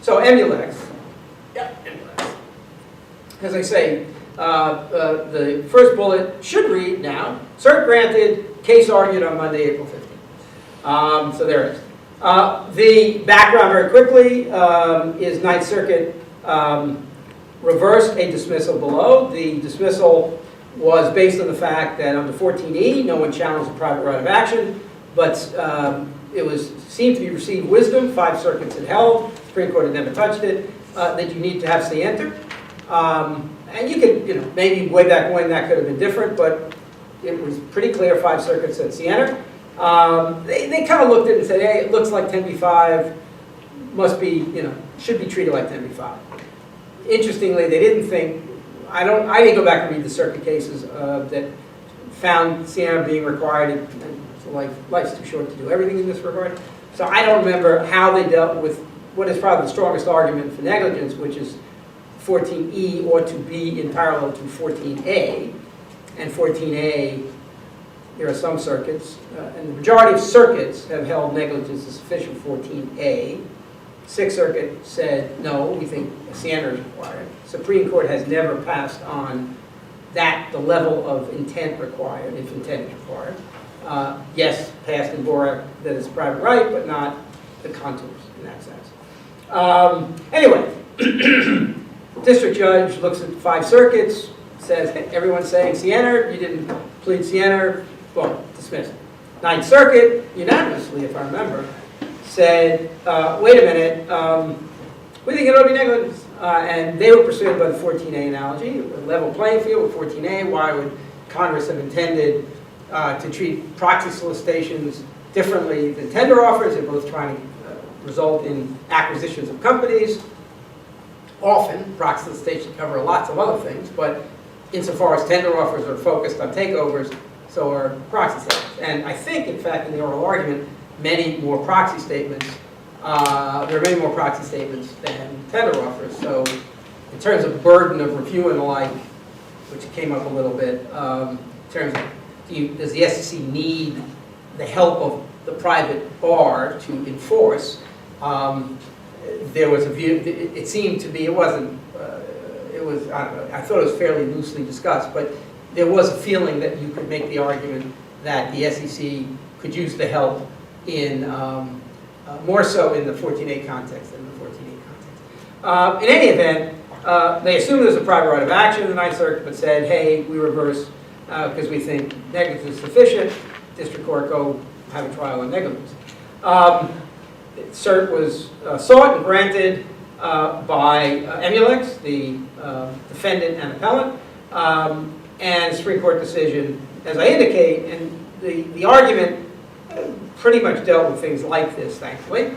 So Emulex, as I say, the first bullet should read now, cert granted, case argued on Monday, April 15th. So there it is. The background very quickly is Ninth Circuit reversed a dismissal below. The dismissal was based on the fact that under 14E, no one challenged the private right of action, but it seemed to be received wisdom, 5 circuits had held, Supreme Court had never touched it, that you need to have scienter. And you could, maybe way back when that could have been different, but it was pretty clear 5 circuits said scienter. They kind of looked at it and said, hey, it looks like 10b-5, must be, should be treated like 10b-5. Interestingly, they didn't think, I didn't go back and read the circuit cases that found scienter being required, and so life's too short to do everything in this regard. So I don't remember how they dealt with what is probably the strongest argument for negligence, which is 14E ought to be in parallel to 14A, and 14A, there are some circuits, and the majority of circuits have held negligence is sufficient 14A. Sixth Circuit said, no, we think a scienter is required. Supreme Court has never passed on the level of intent required, if intent is required. Yes, passed in Borak that it's private right, but not the contours in that sense. Anyway, district judge looks at 5 circuits, says, hey, everyone's saying scienter, you didn't plead scienter, well, dismissed. Ninth Circuit, unanimously, if I remember, said, wait a minute, we think it ought to be negligence. And they were persuaded by the 14A analogy, a level playing field with 14A. Why would Congress have intended to treat proxy solicitations differently than tender offers? They're both trying to result in acquisitions of companies. Often, proxy solicitations cover lots of other things, but insofar as tender offers are focused on takeovers, so are proxy statements. And I think, in fact, in the oral argument, many more proxy statements, there are many more proxy statements than tender offers. So in terms of burden of review and the like, which came up a little bit, in terms of does the SEC need the help of the private bar to enforce, there was a view, it seemed to be, it wasn't, it was, I don't know, I thought it was fairly loosely discussed, but there was a feeling that you could make the argument that the SEC could use the help in, more so in the 14A context than the 14A context. In any event, they assumed there was a private right of action in the Ninth Circuit, but said, hey, we reverse because we think negligence is sufficient. District court, go have a trial on negligence. Cert was sought and granted by Emulex, the defendant and appellant, and Supreme Court decision, as I indicate, and the argument pretty much dealt with things like this, thankfully.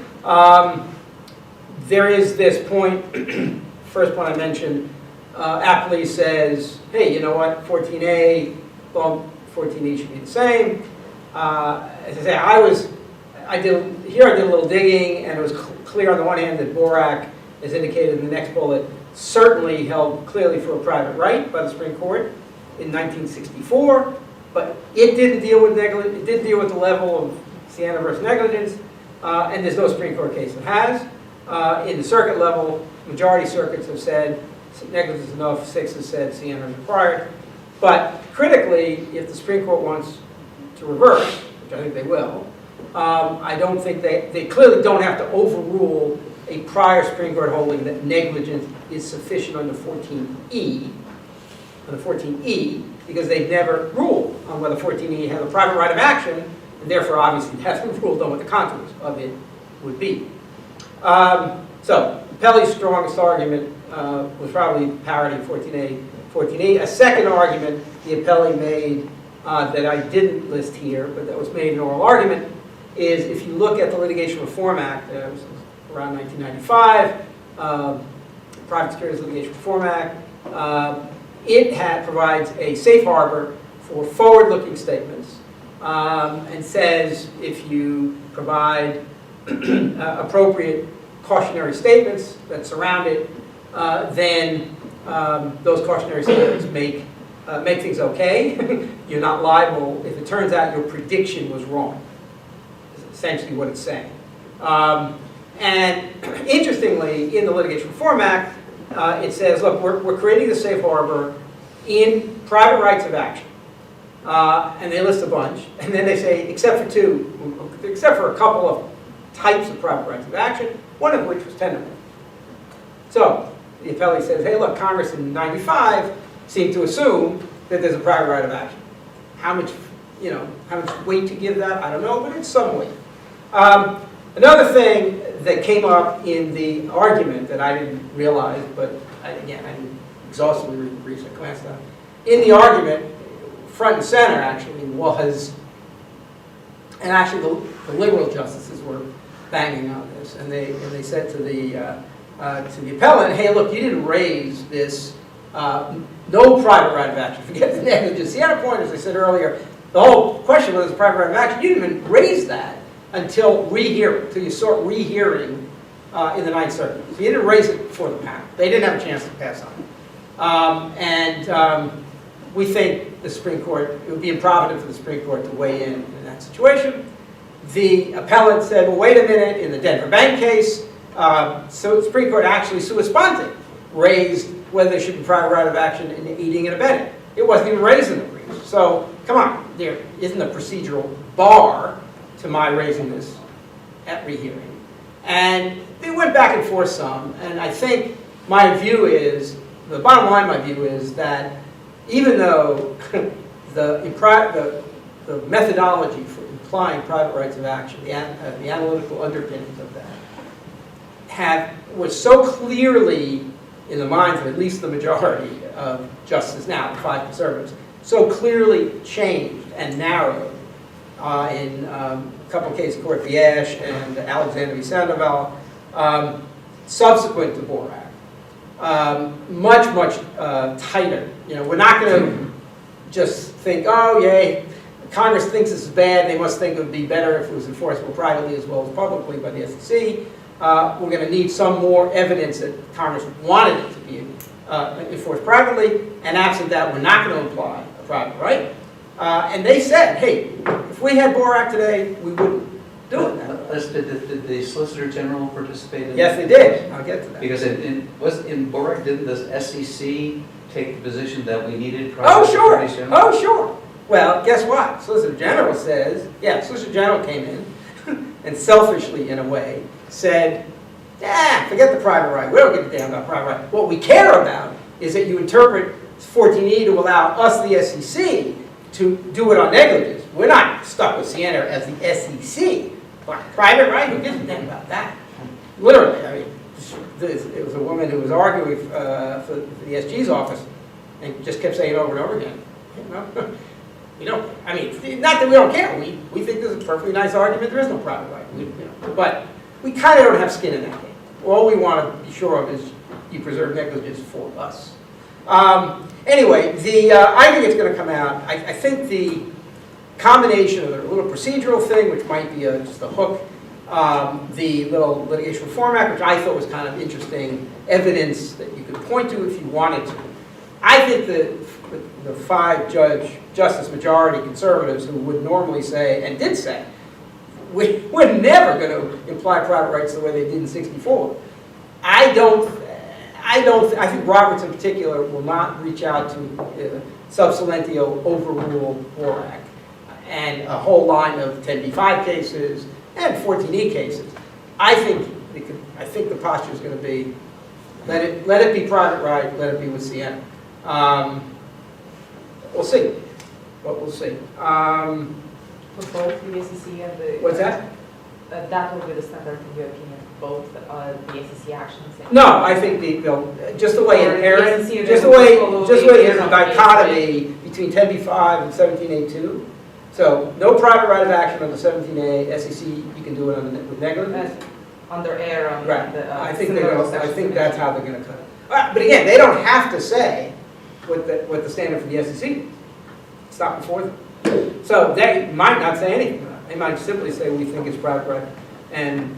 There is this point first one I mentioned, aptly says, hey, you know what, 14A, well, 14E should be the same. As I say, I did a little digging, and it was clear on the one hand that Borak, as indicated in the next bullet, certainly held clearly for a private right by the Supreme Court in 1964, but it didn't deal with negligence, it didn't deal with the level of Siena versus negligence, and there's no Supreme Court case that has. In the circuit level, majority circuits have said negligence is enough, 6 has said Siena is required. But critically, if the Supreme Court wants to reverse, which I think they will, I don't think they clearly don't have to overrule a prior Supreme Court holding that negligence is sufficient under 14E, because they've never ruled on whether 14E has a private right of action, and therefore obviously hasn't ruled on what the contours of it would be. So, Pelle's strongest argument was probably parity 14A, 14E. A second argument the appellee made that I didn't list here, but that was made in oral argument, is if you look at the Litigation Reform Act, it was around 1995, Private Securities Litigation Reform Act, it provides a safe harbor for forward-looking statements and says if you provide appropriate cautionary statements that surround it, then those cautionary statements make things okay. You're not liable if it turns out your prediction was wrong, is essentially what it's saying. And interestingly, in the Litigation Reform Act, it says, look, we're creating the safe harbor in private rights of action. And they list a bunch, and then they say, except for a couple of types of private rights of action, one of which was tenure. So the appellee says, hey, look, Congress in '95 seemed to assume that there's a private right of action. How much weight to give that, I don't know, but it's some weight. Another thing that came up in the argument that I didn't realize, but I didn't exhaustively read the briefs, I glanced at it. In the argument, front and center actually was, and actually the liberal justices were banging on this, and they said to the appellant, hey, look, you didn't raise this no private right of action. Forget the negligence. The other point, as I said earlier, the whole question whether it's a private right of action, you didn't even raise that until rehearing, until you sought rehearing in the Ninth Circuit. So you didn't raise it before the panel. They didn't have a chance to pass on it. We think the Supreme Court, it would be improvident for the Supreme Court to weigh in that situation. The appellant said, well, wait a minute, in the Denver Bank case, so the Supreme Court actually sua sponte raised whether there should be private right of action in aiding and abetting. It wasn't even raised in the briefs. So, come on, there isn't a procedural bar to my raising this at rehearing. And they went back and forth some, and I think my view is, the bottom line, my view is that even though the methodology for implying private rights of action, the analytical underpinnings of that, was so clearly in the minds of at least the majority of justices now, the 5 conservatives, so clearly changed and narrowed in a couple of cases, Court v. Ash and Alexander v. Sandoval, subsequent to Borak. Much tighter. We're not going to just think, oh, yay, Congress thinks this is bad, they must think it would be better if it was enforceable privately as well as publicly by the SEC. We're going to need some more evidence that Congress wanted it to be enforced privately, and absent that, we're not going to imply a private right. And they said, hey, if we had Borak today, we wouldn't do it that way. Did the Solicitor General participate in Yes, they did. I'll get to that. Because in Borak, didn't the SEC take the position that we needed Oh, private sure. securities general? Oh, sure. Well, guess what? Solicitor General says, Solicitor General came in and selfishly, in a way, said, forget the private right. We don't give a damn about private right. What we care about is that you interpret 14E to allow us, the SEC, to do it on negligence. We're not stuck with Siena as the SEC. But private right, who gives a damn about that? Literally, I mean, it was a woman who was arguing for the SG's office and just kept saying it over and over again. Not that we don't care. We think this is a perfectly nice argument. There is no private right. But we kind of don't have skin in that game. All we want to be sure of is you preserve negligence for us. Anyway, I think it's going to come out. I think the combination of the little procedural thing, which might be just a hook, the little Litigation Reform Act, which I thought was kind of interesting evidence that you could point to if you wanted to. I think the 5-judge justice majority conservatives who would normally say, and did say, we're never going to imply private rights the way they did in '64. I think Roberts in particular will not reach out to sub silentio overrule Borak and a whole line of 10b-5 cases and 14e cases. I think the posture is going to be let it be private right, let it be with Siena. We'll see. But we'll see. For both the SEC and the... What's that? That will be the standard in your opinion, both the SEC actions. No, I think just the way Or inherent, the SEC just the way will there's be a on dichotomy between 10b-5 and 17a2. So no private right of action under 17a, SEC you can do it with negligence. Under error on Right. the I think similar I think that's how they're going to cut it. But again, they don't have to say what the standard for the SEC is. Stop before them. So they might not say anything. They might simply say we think it's private right, and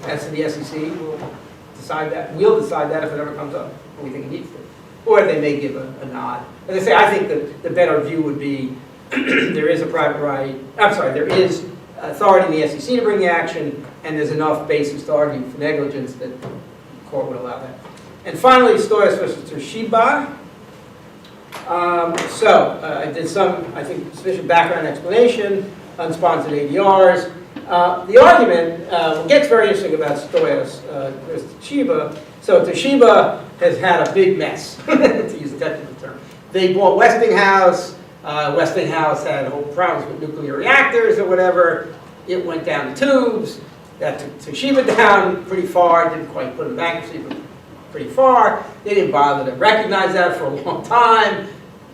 as to the SEC, we'll decide that. We'll decide that if it ever comes up, or we think it needs to. Or they may give a nod. As I say, I think the better view would be there is a private right. I'm sorry, there is authority in the SEC to bring the action, and there's enough basis to argue for negligence that the court would allow that. And finally, Stoyas versus Toshiba. I did some, I think, sufficient background explanation, unsponsored ADRs. The argument, what gets very interesting about Stoyas versus Toshiba, so Toshiba has had a big mess, to use a technical term. They bought Westinghouse. Westinghouse had whole problems with nuclear reactors or whatever. It went down the tubes. That took Toshiba down pretty far. Didn't quite put them in bankruptcy, but pretty far. They didn't bother to recognize that for a long time.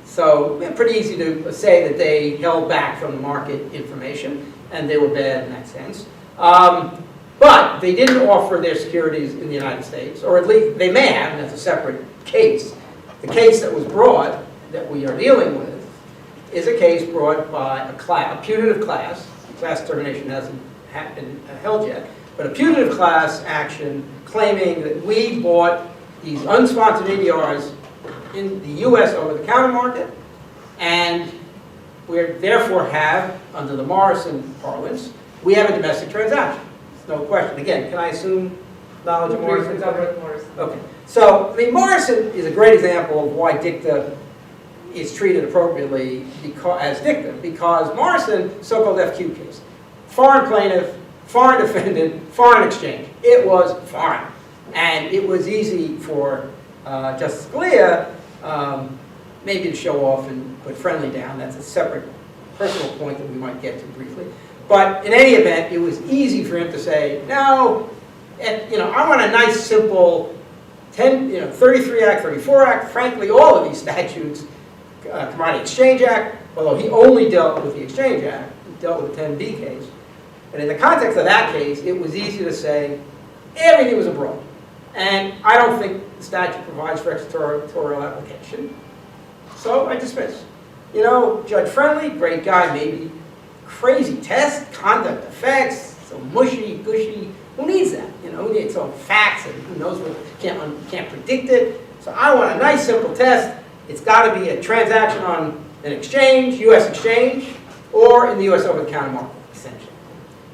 So pretty easy to say that they held back from the market information, and they were bad in that sense. But they didn't offer their securities in the United States, or at least they may have, and that's a separate case. The case that was brought, that we are dealing with, is a case brought by a putative class. Class termination hasn't been held yet, but a putative class action claiming that we bought these unsponsored ADRs in the U.S. over-the-counter market, and we therefore have, under the Morrison parlance, we have a domestic transaction. There's no question. Again, can I assume knowledge of Morrison? Okay. So, Morrison is a great example of why dicta is treated appropriately as dicta, because Morrison, so-called FQ case, foreign plaintiff, foreign defendant, foreign exchange. It was foreign. And it was easy for Justice Scalia maybe to show off and put friendly down. That's a separate personal point that we might get to briefly. But in any event, it was easy for him to say, no, I want a nice, simple 33 Act, 34 Act, frankly, all of these statutes, Commodity Exchange Act, although he only dealt with the Exchange Act, he dealt with the 10B case. And in the context of that case, it was easy to say everything was abroad. And I don't think the statute provides for extraterritorial application. So I dismiss. Judge Friendly, great guy, maybe crazy test, conduct effects, so mushy, gushy. Who needs that? Who needs all facts and who knows what, can't predict it. So I want a nice, simple test. It's got to be a transaction on an exchange, U.S. exchange, or in the U.S. over-the-counter market, essentially.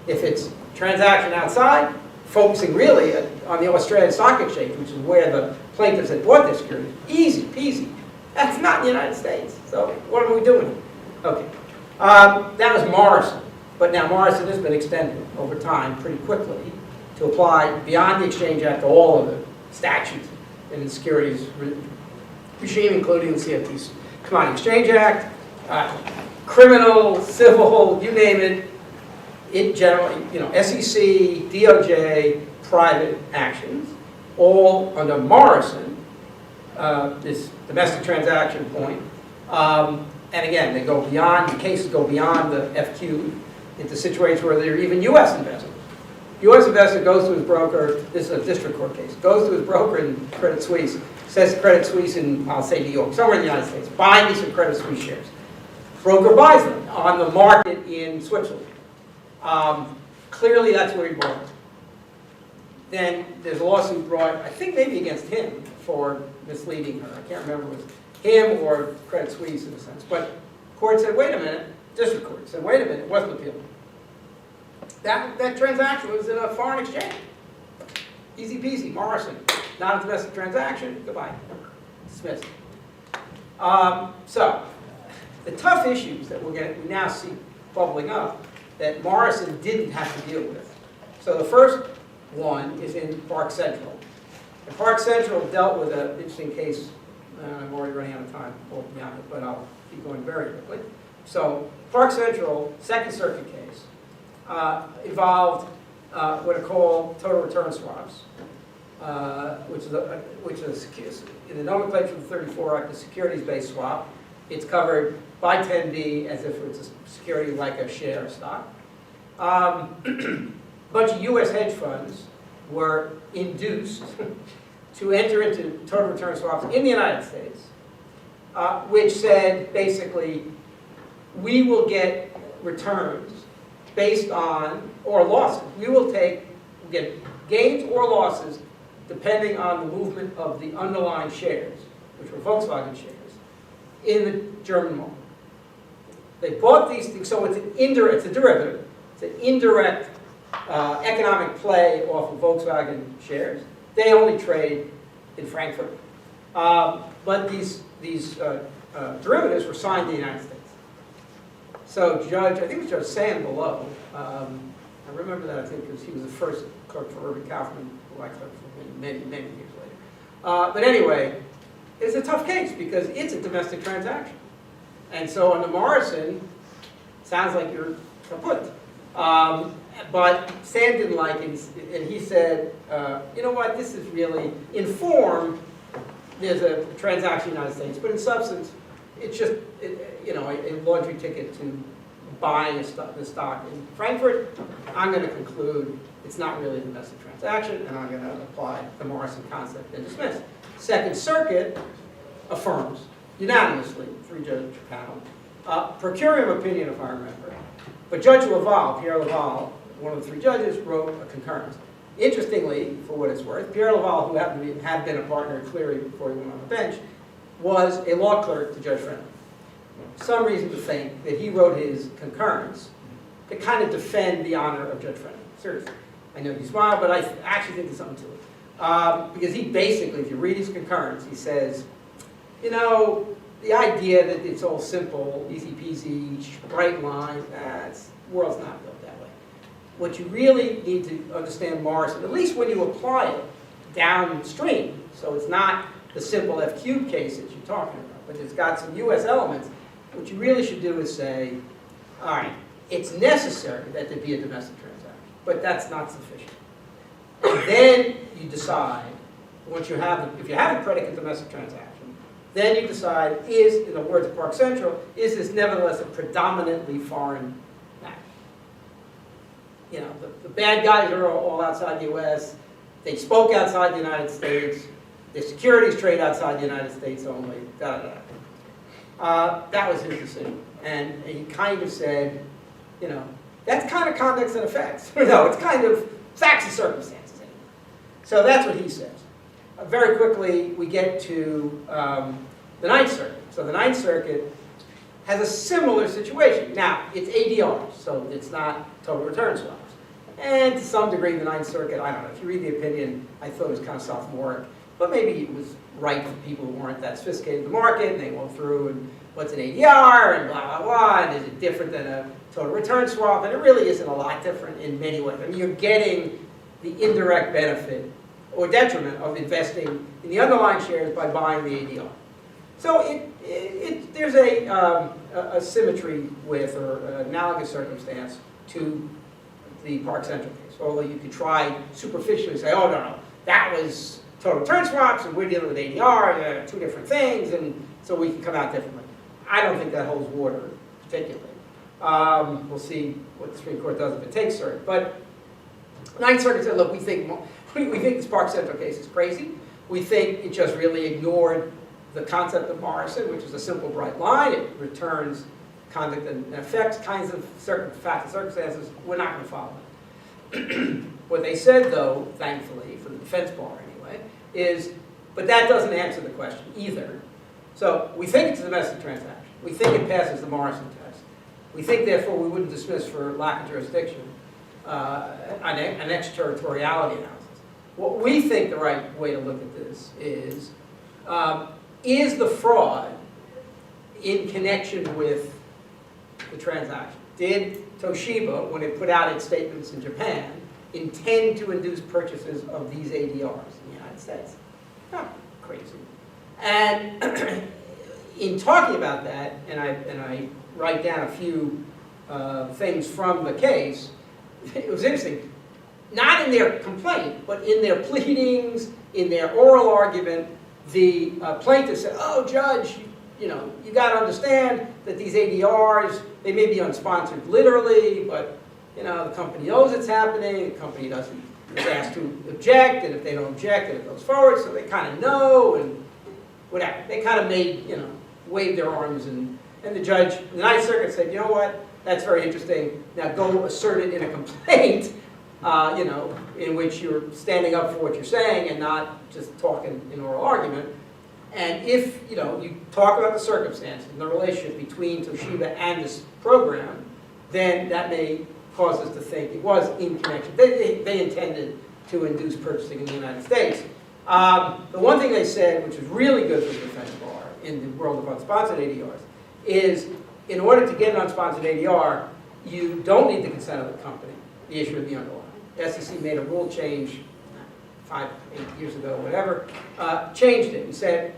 If it's transaction outside, focusing really on the Australian Stock Exchange, which is where the plaintiffs had bought their securities, easy peasy. That's not in the United States. So what are we doing? Okay. That was Morrison. But now Morrison has been extended over time pretty quickly to apply beyond the Exchange Act to all of the statutes in the securities regime, including the CFTC, Commodity Exchange Act, criminal, civil, you name it. It generally, SEC, DOJ, private actions, all under Morrison, this domestic transaction point. And again, they go beyond, the cases go beyond the FQ into situations where there are even U.S. investors. U.S. investor goes to his broker, this is a district court case, goes to his broker in Credit Suisse, says to Credit Suisse in, I'll say New York, somewhere in the United States, buy me some Credit Suisse shares. Broker buys them on the market in Switzerland. Clearly that's where he bought them. Then there's a lawsuit brought, I think maybe against him for misleading her. I can't remember if it was him or Credit Suisse in a sense. But court said, wait a minute, district court said, wait a minute, it wasn't appealed. That transaction was in a foreign exchange. Easy peasy, Morrison. Not a domestic transaction, goodbye. Dismissed. So, the tough issues that we now see bubbling up that Morrison didn't have to deal with. So the first one is in Park Central. And Park Central dealt with an interesting case. I'm already running out of time, beyond it, but I'll keep going very quickly. So Park Central, Second Circuit case, involved what are called total return swaps, which is in the nomenclature of the 34 Act, a securities-based swap. It's covered by 10B as if it's a security like a share of stock. A bunch of U.S. hedge funds were induced to enter into total return swaps in the United States, which said basically, we will get returns based on, or losses. We will get gains or losses depending on the movement of the underlying shares, which were Volkswagen shares, in the German market. They bought these things, so it's a derivative. It's an indirect economic play off of Volkswagen shares. They only trade in Frankfurt. But these derivatives were signed in the United States. So I think it was Judge Sand below. I remember that, I think, because he was the first clerk for Irving Kaufman, who I clerked for many years later. But anyway, it's a tough case because it's a domestic transaction. And so under Morrison, sounds like you're kaput. But Sand didn't like it, and he said, you know what, this is really, in form, there's a transaction in the United States, but in substance, it's just a laundry ticket to buying the stock in Frankfurt. I'm going to conclude it's not really a domestic transaction, and I'm going to apply the Morrison concept and dismiss. Second Circuit affirms unanimously, three-judge panel, per curiam opinion, if I remember. But Judge Laval, Pierre Laval, one of the three judges, wrote a concurrence. Interestingly, for what it's worth, Pierre Laval, who happened to had been a partner at Cleary before he went on the bench, was a law clerk to Judge Friendly. Some reason to think that he wrote his concurrence to kind of defend the honor of Judge Friendly. Seriously. I know you smile, but I actually think there's something to it. Because he basically, if you read his concurrence, he says, you know, the idea that it's all simple, easy peasy, bright line, the world's not built that way. What you really need to understand Morrison, at least when you apply it downstream, so it's not the simple F cubed case that you're talking about, but it's got some US elements, what you really should do is say, all right, it's necessary that there be a domestic transaction, but that's not sufficient. And then you decide, once you have, if you have a predicate domestic transaction, then you decide, in the words of Park Central, is this nevertheless a predominantly foreign matter? You know, the bad guys are all outside the US, they spoke outside the United States, the securities trade outside the United States only, that was his decision. And he kind of said, you know, that's kind of context and effects. No, it's kind of facts and circumstances anyway. So that's what he says. Very quickly, we get to the Ninth Circuit. So the Ninth Circuit has a similar situation. Now, it's ADR, so it's not total return swaps. And to some degree, the Ninth Circuit, I don't know, if you read the opinion, I thought it was kind of sophomoric, but maybe it was right for people who weren't that sophisticated in the market, and they go through and what's an ADR, and blah, blah, blah, and is it different than a total return swap? And it really isn't a lot different in many ways. I mean, you're getting the indirect benefit or detriment of investing in the underlying shares by buying the ADR. So there's a symmetry with, or an analogous circumstance to the Park Central case. Although you could try superficially say, oh, no, that was total return swaps, and we're dealing with ADR, and they're two different things, and so we can come out differently. I don't think that holds water, particularly. We'll see what the Supreme Court does if it takes cert. But Ninth Circuit said, look, we think this Park Central case is crazy. We think it just really ignored the concept of Morrison, which is a simple, bright line. It returns conduct and affects kinds of certain facts and circumstances. We're not going to follow it. What they said, though, thankfully, for the defense bar anyway, is, but that doesn't answer the question either. So we think it's a domestic transaction. We think it passes the Morrison test. We think, therefore, we wouldn't dismiss for lack of jurisdiction an extraterritoriality analysis. What we think the right way to look at this is the fraud in connection with the transaction? Did Toshiba, when it put out its statements in Japan, intend to induce purchases of these ADRs in the United States? Not crazy. And in talking about that, and I write down a few things from the case, it was interesting. Not in their complaint, but in their pleadings, in their oral argument, the plaintiff said, oh, Judge, you got to understand that these ADRs, they may be unsponsored literally, but the company knows it's happening, the company is asked to object, and if they don't object, then it goes forward, so they kind of know, and whatever. They kind of waved their arms, and the judge, the Ninth Circuit said, you know what, that's very interesting, now go assert it in a complaint, in which you're standing up for what you're saying and not just talking in oral argument. And if, you talk about the circumstances and the relationship between Toshiba and this program, then that may cause us to think it was in connection. They intended to induce purchasing in the United States. The one thing they said, which is really good for the defense bar in the world of unsponsored ADRs, is in order to get an unsponsored ADR, you don't need the consent of the company, the issue of the underlying. The SEC made a rule change 5, 8 years ago, whatever, changed it and said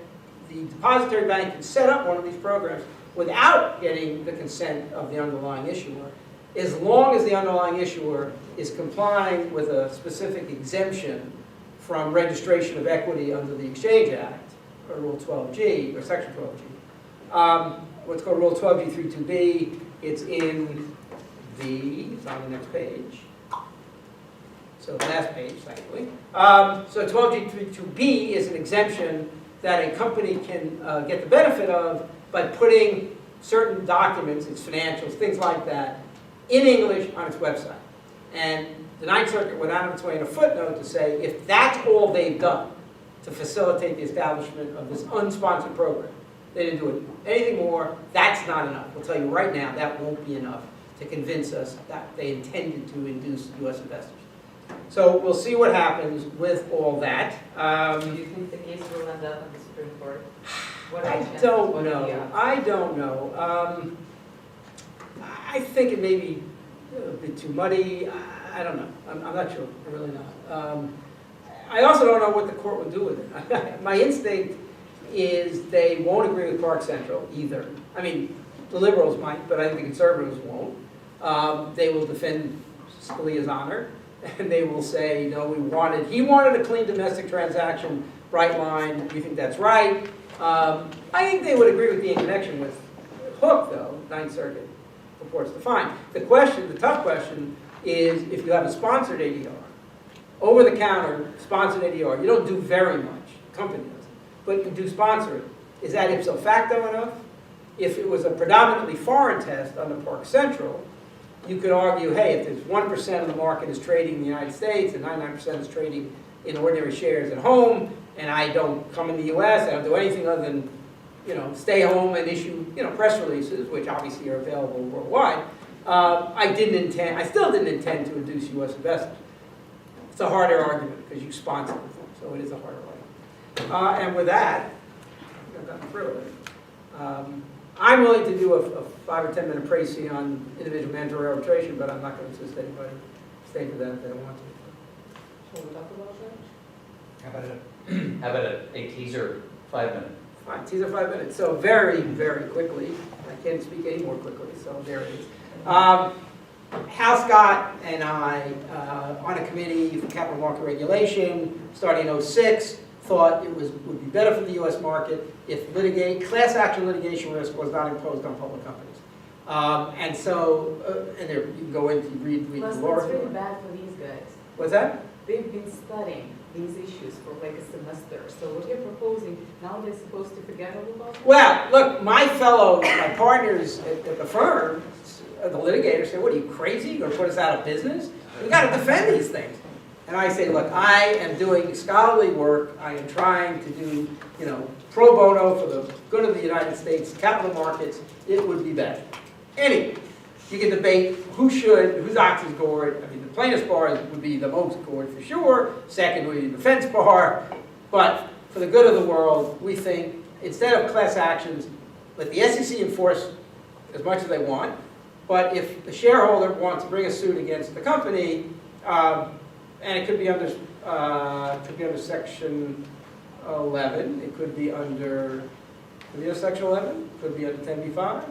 the depository bank can set up one of these programs without getting the consent of the underlying issuer, as long as the underlying issuer is complying with a specific exemption from registration of equity under the Exchange Act, or Rule 12G, or Section 12G. What's called Rule 12G32B, it's on the next page. So the last page, thankfully. So 12G32B is an exemption that a company can get the benefit of by putting certain documents, its financials, things like that, in English on its website. And the Ninth Circuit went out of its way in a footnote to say if that's all they've done to facilitate the establishment of this unsponsored program, they didn't do it anything more, that's not enough. We'll tell you right now, that won't be enough to convince us that they intended to induce U.S. investors. So we'll see what happens with all that. Do you think the case will end up in the Supreme Court? I don't know. I think it may be a bit too muddy. I don't know. I'm not sure. I'm really not. I also don't know what the court will do with it. My instinct is they won't agree with Park Central either. I mean, the liberals might, but I think the conservatives won't. They will defend Scalia's honor, and they will say, he wanted a clean domestic transaction, bright line, we think that's right. I think they would agree with the in connection with Hook, though, Ninth Circuit purports to find. The tough question is if you have a sponsored ADR, over-the-counter sponsored ADR, you don't do very much, the company doesn't, but you do sponsor it. Is that ipso facto enough? If it was a predominantly foreign test under Park Central, you could argue, hey, if there's 1% of the market is trading in the United States and 99% is trading in ordinary shares at home, and I don't come in the U.S., I don't do anything other than, stay home and issue, press releases, which obviously are available worldwide. I still didn't intend to induce U.S. investors. It's a harder argument because you sponsor them, so it is a harder argument. And with that, I've gotten through it. I'm willing to do a 5 or 10 minute précis on individual mandatory arbitration, but I'm not going to insist anybody stay for that if they don't want to. Shall we talk about that? How about a teaser 5 minute? Fine, teaser 5 minutes. So very, very quickly, I can't speak any more quickly, so there it is. Hal Scott and I, on a committee for capital market regulation, starting in 2006, thought it would be better for the U.S. market if class action litigation risk was not imposed on public companies. And so, and there you can go in to read the law. It's really bad for these guys. What's that? They've been studying these issues for like a semester. So what you're proposing, now they're supposed to forget all about it? Well, look, my partners at the firm, the litigators say, what are you, crazy? You're going to put us out of business? We've got to defend these things. And I say, look, I am doing scholarly work. I am trying to do, pro bono for the good of the United States, capital markets. It would be better. Anyway, you can debate whose ox is gored. I mean, the plaintiff's bar would be the most gored for sure. Second would be the defense bar. But for the good of the world, we think instead of class actions, let the SEC enforce as much as they want. But if the shareholder wants to bring a suit against the company, and it could be under Section 11, it could be under Section 11, could be under 10b-5.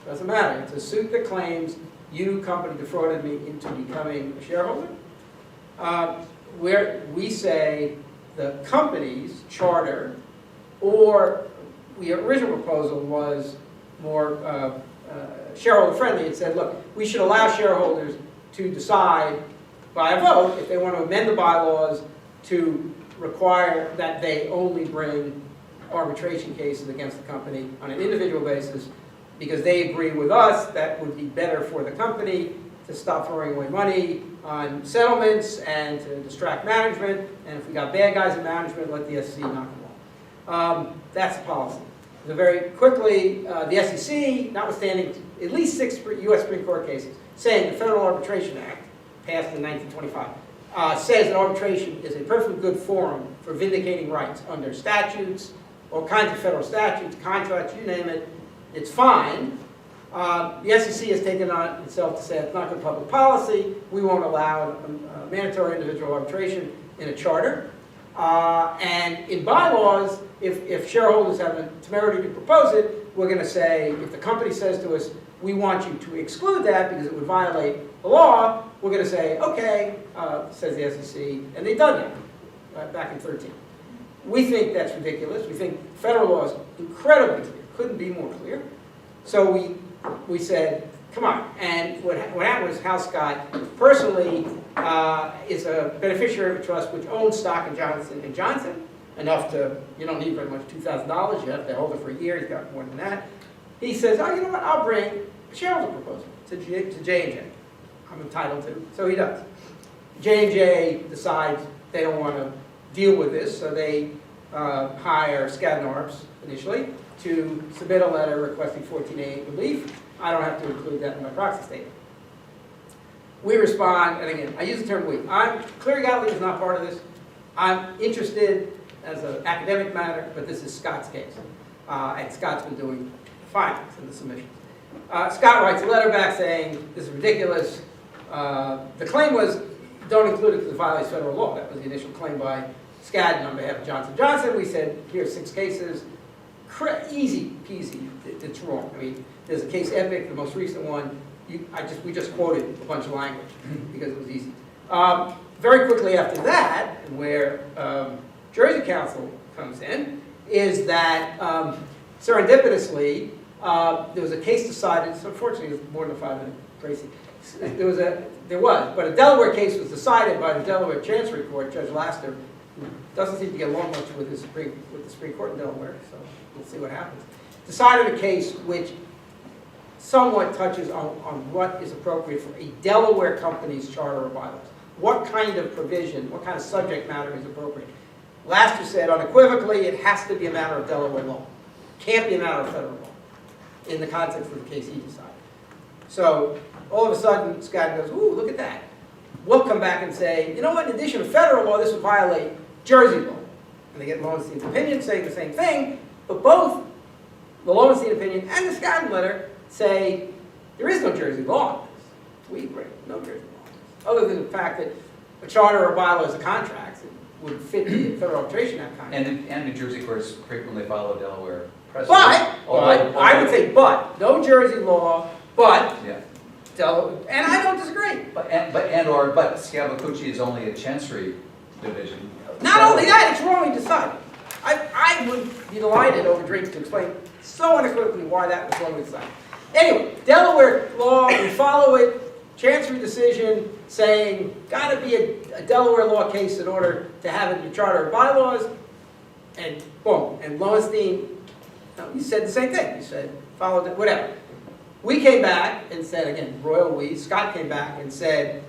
Doesn't matter. It's a suit that claims you, company, defrauded me into becoming a shareholder. Where we say the company's charter, or the original proposal was more shareholder friendly. It said, look, we should allow shareholders to decide by a vote if they want to amend the bylaws to require that they only bring arbitration cases against the company on an individual basis, because they agree with us that would be better for the company to stop throwing away money on settlements and to distract management. And if we got bad guys in management, let the SEC knock them off. That's the policy. So very quickly, the SEC, notwithstanding at least 6 U.S. Supreme Court cases, saying the Federal Arbitration Act, passed in 1925, says that arbitration is a perfectly good forum for vindicating rights under statutes, all kinds of federal statutes, contracts, you name it. It's fine. The SEC has taken on itself to say it's not good public policy. We won't allow mandatory individual arbitration in a charter. And in bylaws, if shareholders have the temerity to propose it, we're going to say, if the company says to us, we want you to exclude that because it would violate the law, we're going to say, okay, says the SEC, and they've done that back in 13. We think that's ridiculous. We think federal law is incredibly clear, couldn't be more clear. So we said, come on. And what happened was Hal Scott personally is a beneficiary of a trust which owns stock in Johnson & Johnson, enough to, you don't need very much, $2,000. You have to hold it for a year. He's got more than that. He says, oh, you know what, I'll bring a shareholder proposal to J&J. I'm entitled to. So he does. J&J decides they don't want to deal with this, so they hire Skadden Arps initially to submit a letter requesting 14A relief. I don't have to include that in my proxy statement. We respond, and again, I use the term we. Clear Gottlieb is not part of this. I'm interested as an academic matter, but this is Scott's case. And Scott's been doing fine in the submissions. Scott writes a letter back saying, this is ridiculous. The claim was, don't include it because it violates federal law. That was the initial claim by Skadden on behalf of Johnson & Johnson. We said, here's 6 cases. Easy peasy, it's wrong. I mean, there's a case Epic, the most recent one. We just quoted a bunch of language because it was easy. Very quickly after that, where Jersey Council comes in, is that serendipitously, there was a case decided, so unfortunately it was more than a 5-minute Tracy. But a Delaware case was decided by the Delaware Chancery Court, Judge Laster, who doesn't seem to get along much with the Supreme Court in Delaware, so we'll see what happens. Decided a case which somewhat touches on what is appropriate for a Delaware company's charter or bylaws. What kind of provision, what kind of subject matter is appropriate? Laster said unequivocally it has to be a matter of Delaware law. Can't be a matter of federal law in the context of the case he decided. So all of a sudden, Scott goes, ooh, look at that. We'll come back and say, you know what, in addition to federal law, this would violate Jersey law. And they get Lowenstein's opinion saying the same thing, but both the Lowenstein opinion and the Skadden letter say there is no Jersey law on this. We agree, no Jersey law. Other than the fact that a charter or bylaw is a contract, it would fit the Federal Arbitration Act contract. And New Jersey courts frequently follow Delaware precedent. But, I would say but, no Jersey law, but, Yeah. Delaware, and I don't disagree. But Scavacucci is only a chancery division. Not only that, it's wrongly decided. I would be delighted over drinks to explain so unequivocally why that was wrongly decided. Anyway, Delaware law, we follow it. Chancery decision saying, gotta be a Delaware law case in order to have it in your charter or bylaws, and boom, and Lowenstein, he said the same thing, he said, follow that, whatever. We came back and said, again, royal we, Scott came back and said,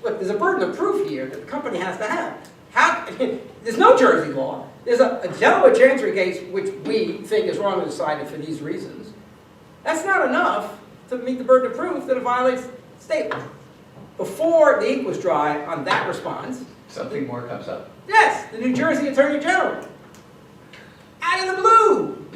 look, there's a burden of proof here that the company has to have. How, there's no Jersey law. There's a Delaware Chancery case which we think is wrongly decided for these reasons. That's not enough to meet the burden of proof that it violates state law. Before the ink was dry on that response, Something more comes up. yes, the New Jersey Attorney General, out of the blue,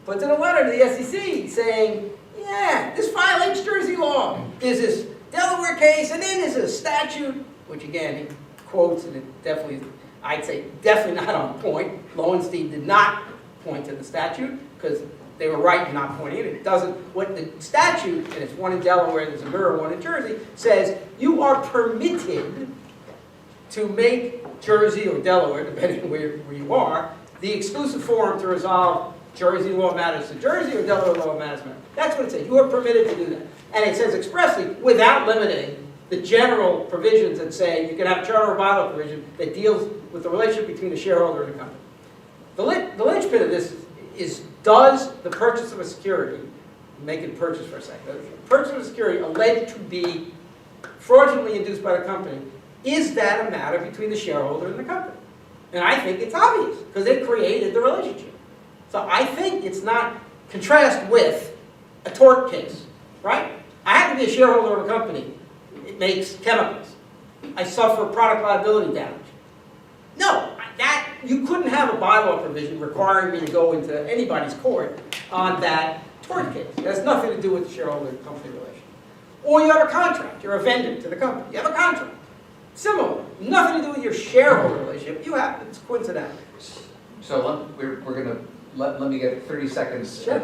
puts in a letter to the SEC saying, yeah, this violates Jersey law. There's this Delaware case, and then there's a statute, which again, he quotes, and it definitely, I'd say, definitely not on point. Lowenstein did not point to the statute, because they were right in not pointing it. It doesn't, what the statute, and it's one in Delaware, there's a mirror one in Jersey, says you are permitted to make Jersey or Delaware, depending on where you are, the exclusive forum to resolve Jersey law matters to Jersey or Delaware law matters to. That's what it says. You are permitted to do that. And it says expressly, without limiting the general provisions that say you can have a charter or bylaw provision that deals with the relationship between the shareholder and the company. The linchpin of this is, does the purchase of a security, make it purchase for a second, the purchase of a security alleged to be fraudulently induced by the company, is that a matter between the shareholder and the company? And I think it's obvious, because they created the relationship. So I think it's not, contrast with a tort case, right? I happen to be a shareholder of a company. It makes chemicals. I suffer product liability damage. No, that, you couldn't have a bylaw provision requiring me to go into anybody's court on that tort case. It has nothing to do with the shareholder-company relation. Or you have a contract. You're a vendor to the company. You have a contract. Similar. Nothing to do with your shareholder relationship. You have, it's coincidental. So we're going to, let me get 30 seconds, Sure.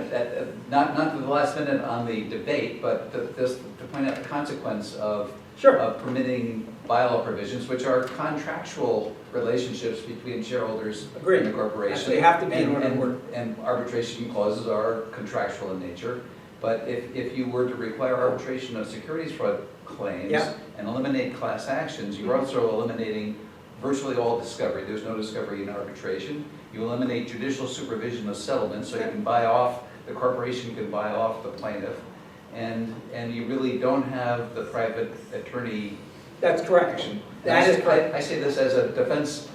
not to the last minute on the debate, but to point out the consequence of Sure. permitting bylaw provisions, which are contractual relationships between shareholders Agreed. and the corporation. Actually, they have to be in order to work. And arbitration clauses are contractual in nature. But if you were to require arbitration of securities fraud claims Yeah. and eliminate class actions, you're also eliminating virtually all discovery. There's no discovery in arbitration. You eliminate judicial supervision of settlements, so you can buy off, the corporation can buy off the plaintiff, and you really don't have the private attorney That's correct. action. That is correct. I say this as a defense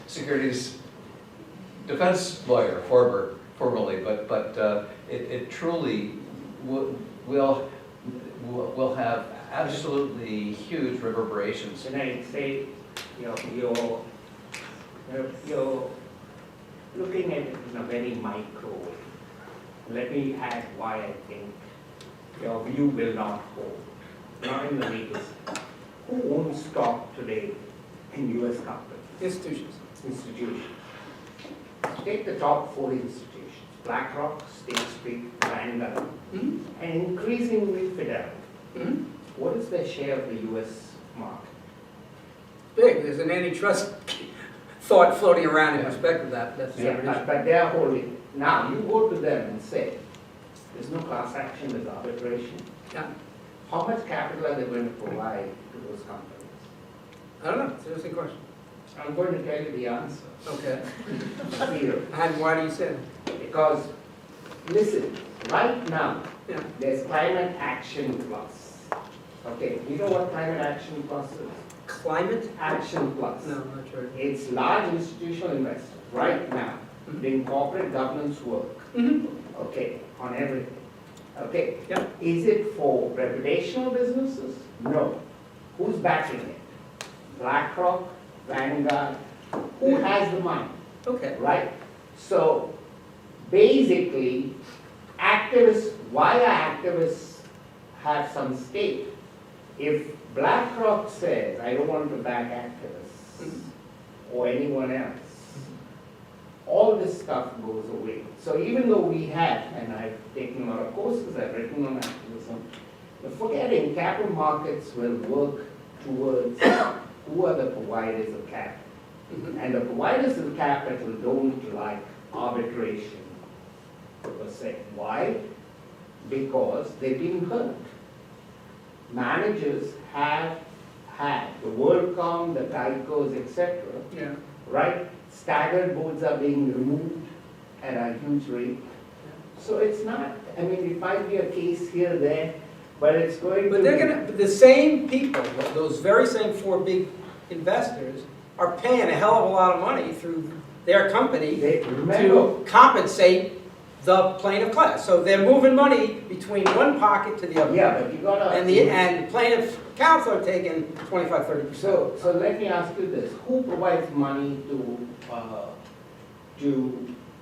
lawyer, formerly, but it truly will have absolutely huge reverberations. When I say, you're looking at it in a very micro way. Let me add why I think your view will not hold. Not in the legal system. Who owns stock today in US companies? Institutions. Institutions. Take the top 4 institutions, BlackRock, State Street, Vanguard, Mm-hmm. and increasingly Fidelity. Mm-hmm. What is their share of the US market? Big. There's an antitrust thought floating around in respect of that. That's Yeah, but they are holding. Now, you go to them and say, there's no class action, there's arbitration. Yeah. How much capital are they going to provide to those companies? I don't know. It's an interesting question. I'm going to tell you the answer. Okay. Here. And why do you say that? Because, listen, right now, Yeah. there's Climate Action Plus. Okay, you know what Climate Action Plus is? Climate? Action Plus. No, I'm not sure. It's large institutional investors right now doing corporate governance work, Mm-hmm. okay, on everything. Okay? Yeah. Is it for reputational businesses? No. Who's backing it? BlackRock, Vanguard, who has the money, Okay. right? So basically, activists, why activists have some stake? If BlackRock says, I don't want to back activists or anyone else, all this stuff goes away. So even though we have, and I've taken a lot of courses, I've written on activism, the forgetting capital markets will work towards who are the providers of capital. And the providers of capital don't like arbitration per se. Why? Because they've been hurt. managers have had, the WorldCom, the Tycos, etc., Yeah. right? Staggered boards are being removed at a huge rate. So it's not, I mean, it might be a case here, there, but it's going to But they're be- gonna, the same people, those very same four big investors, are paying a hell of a lot of money through their company They, remember, to compensate the plaintiff class. So they're moving money between one pocket to the other. yeah, but you gotta. And plaintiff counsel are taking 25-30%. So let me ask you this, who provides money to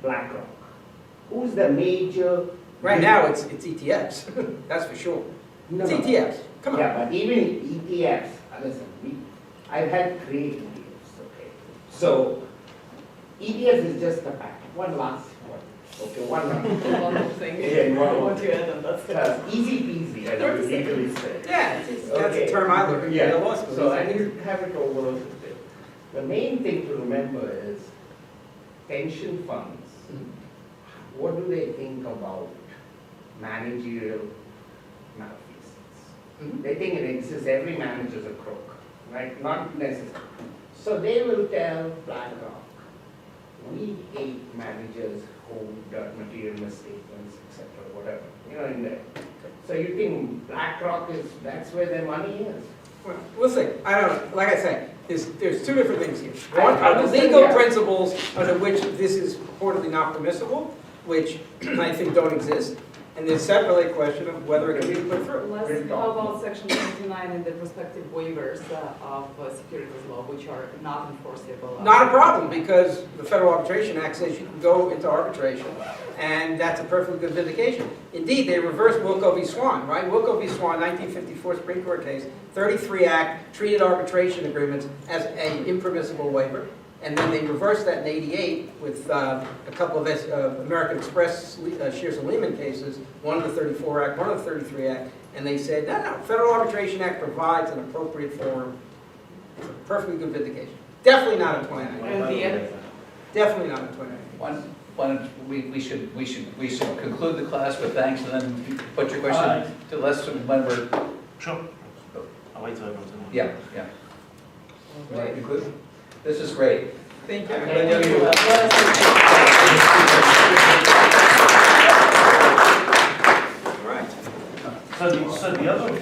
BlackRock? Who's the major? Right now, it's ETFs, that's for sure. No, It's no. ETFs, come on. Yeah, but even ETFs, listen, I've had great ETFs, okay? So, ETF is just a pack, one last one, okay, one last. One more thing. Yeah, one more. What you add on that? Easy peasy, as we legally say. Yeah, that's Okay. a term I learned in Yeah. law school. So I need to have it over. The main thing to remember is pension funds, what do they think about managerial malfeasance? Mhm. They think it exists, every manager's a crook, right? Not necessarily. So they will tell BlackRock, we hate managers who do material misstatements, etc., whatever, you know, in there. So you think BlackRock is, that's where their money is? Well, we'll see. I don't know. Like I say, there's two different things here. I One are the understand, legal yeah. principles under which this is purportedly not permissible, which I think don't exist. And there's separately a question of whether it can be put through. How about section 29 and the prospective waivers of securities law, which are not enforceable? Not a problem, because the Federal Arbitration Act says you can go into arbitration, and that's a perfectly good vindication. Indeed, they reversed Wilco v. Swan, right? Wilco v. Swan, 1954 Supreme Court case, 33 Act treated arbitration agreements as an impermissible waiver, and then they reversed that in 88 with a couple of American Express Shears and Lehman cases, one of the 34 Act, one of the 33 Act, and they said, no, Federal Arbitration Act provides an appropriate forum. It's a perfectly good vindication. Definitely not a 29. And the Definitely not a 29. We should conclude the class with thanks and then put your question to Lester when we're, Sure. I'll wait till everyone's in. yeah. You want to conclude? This is great. Thank you. Thank you. All right. So the other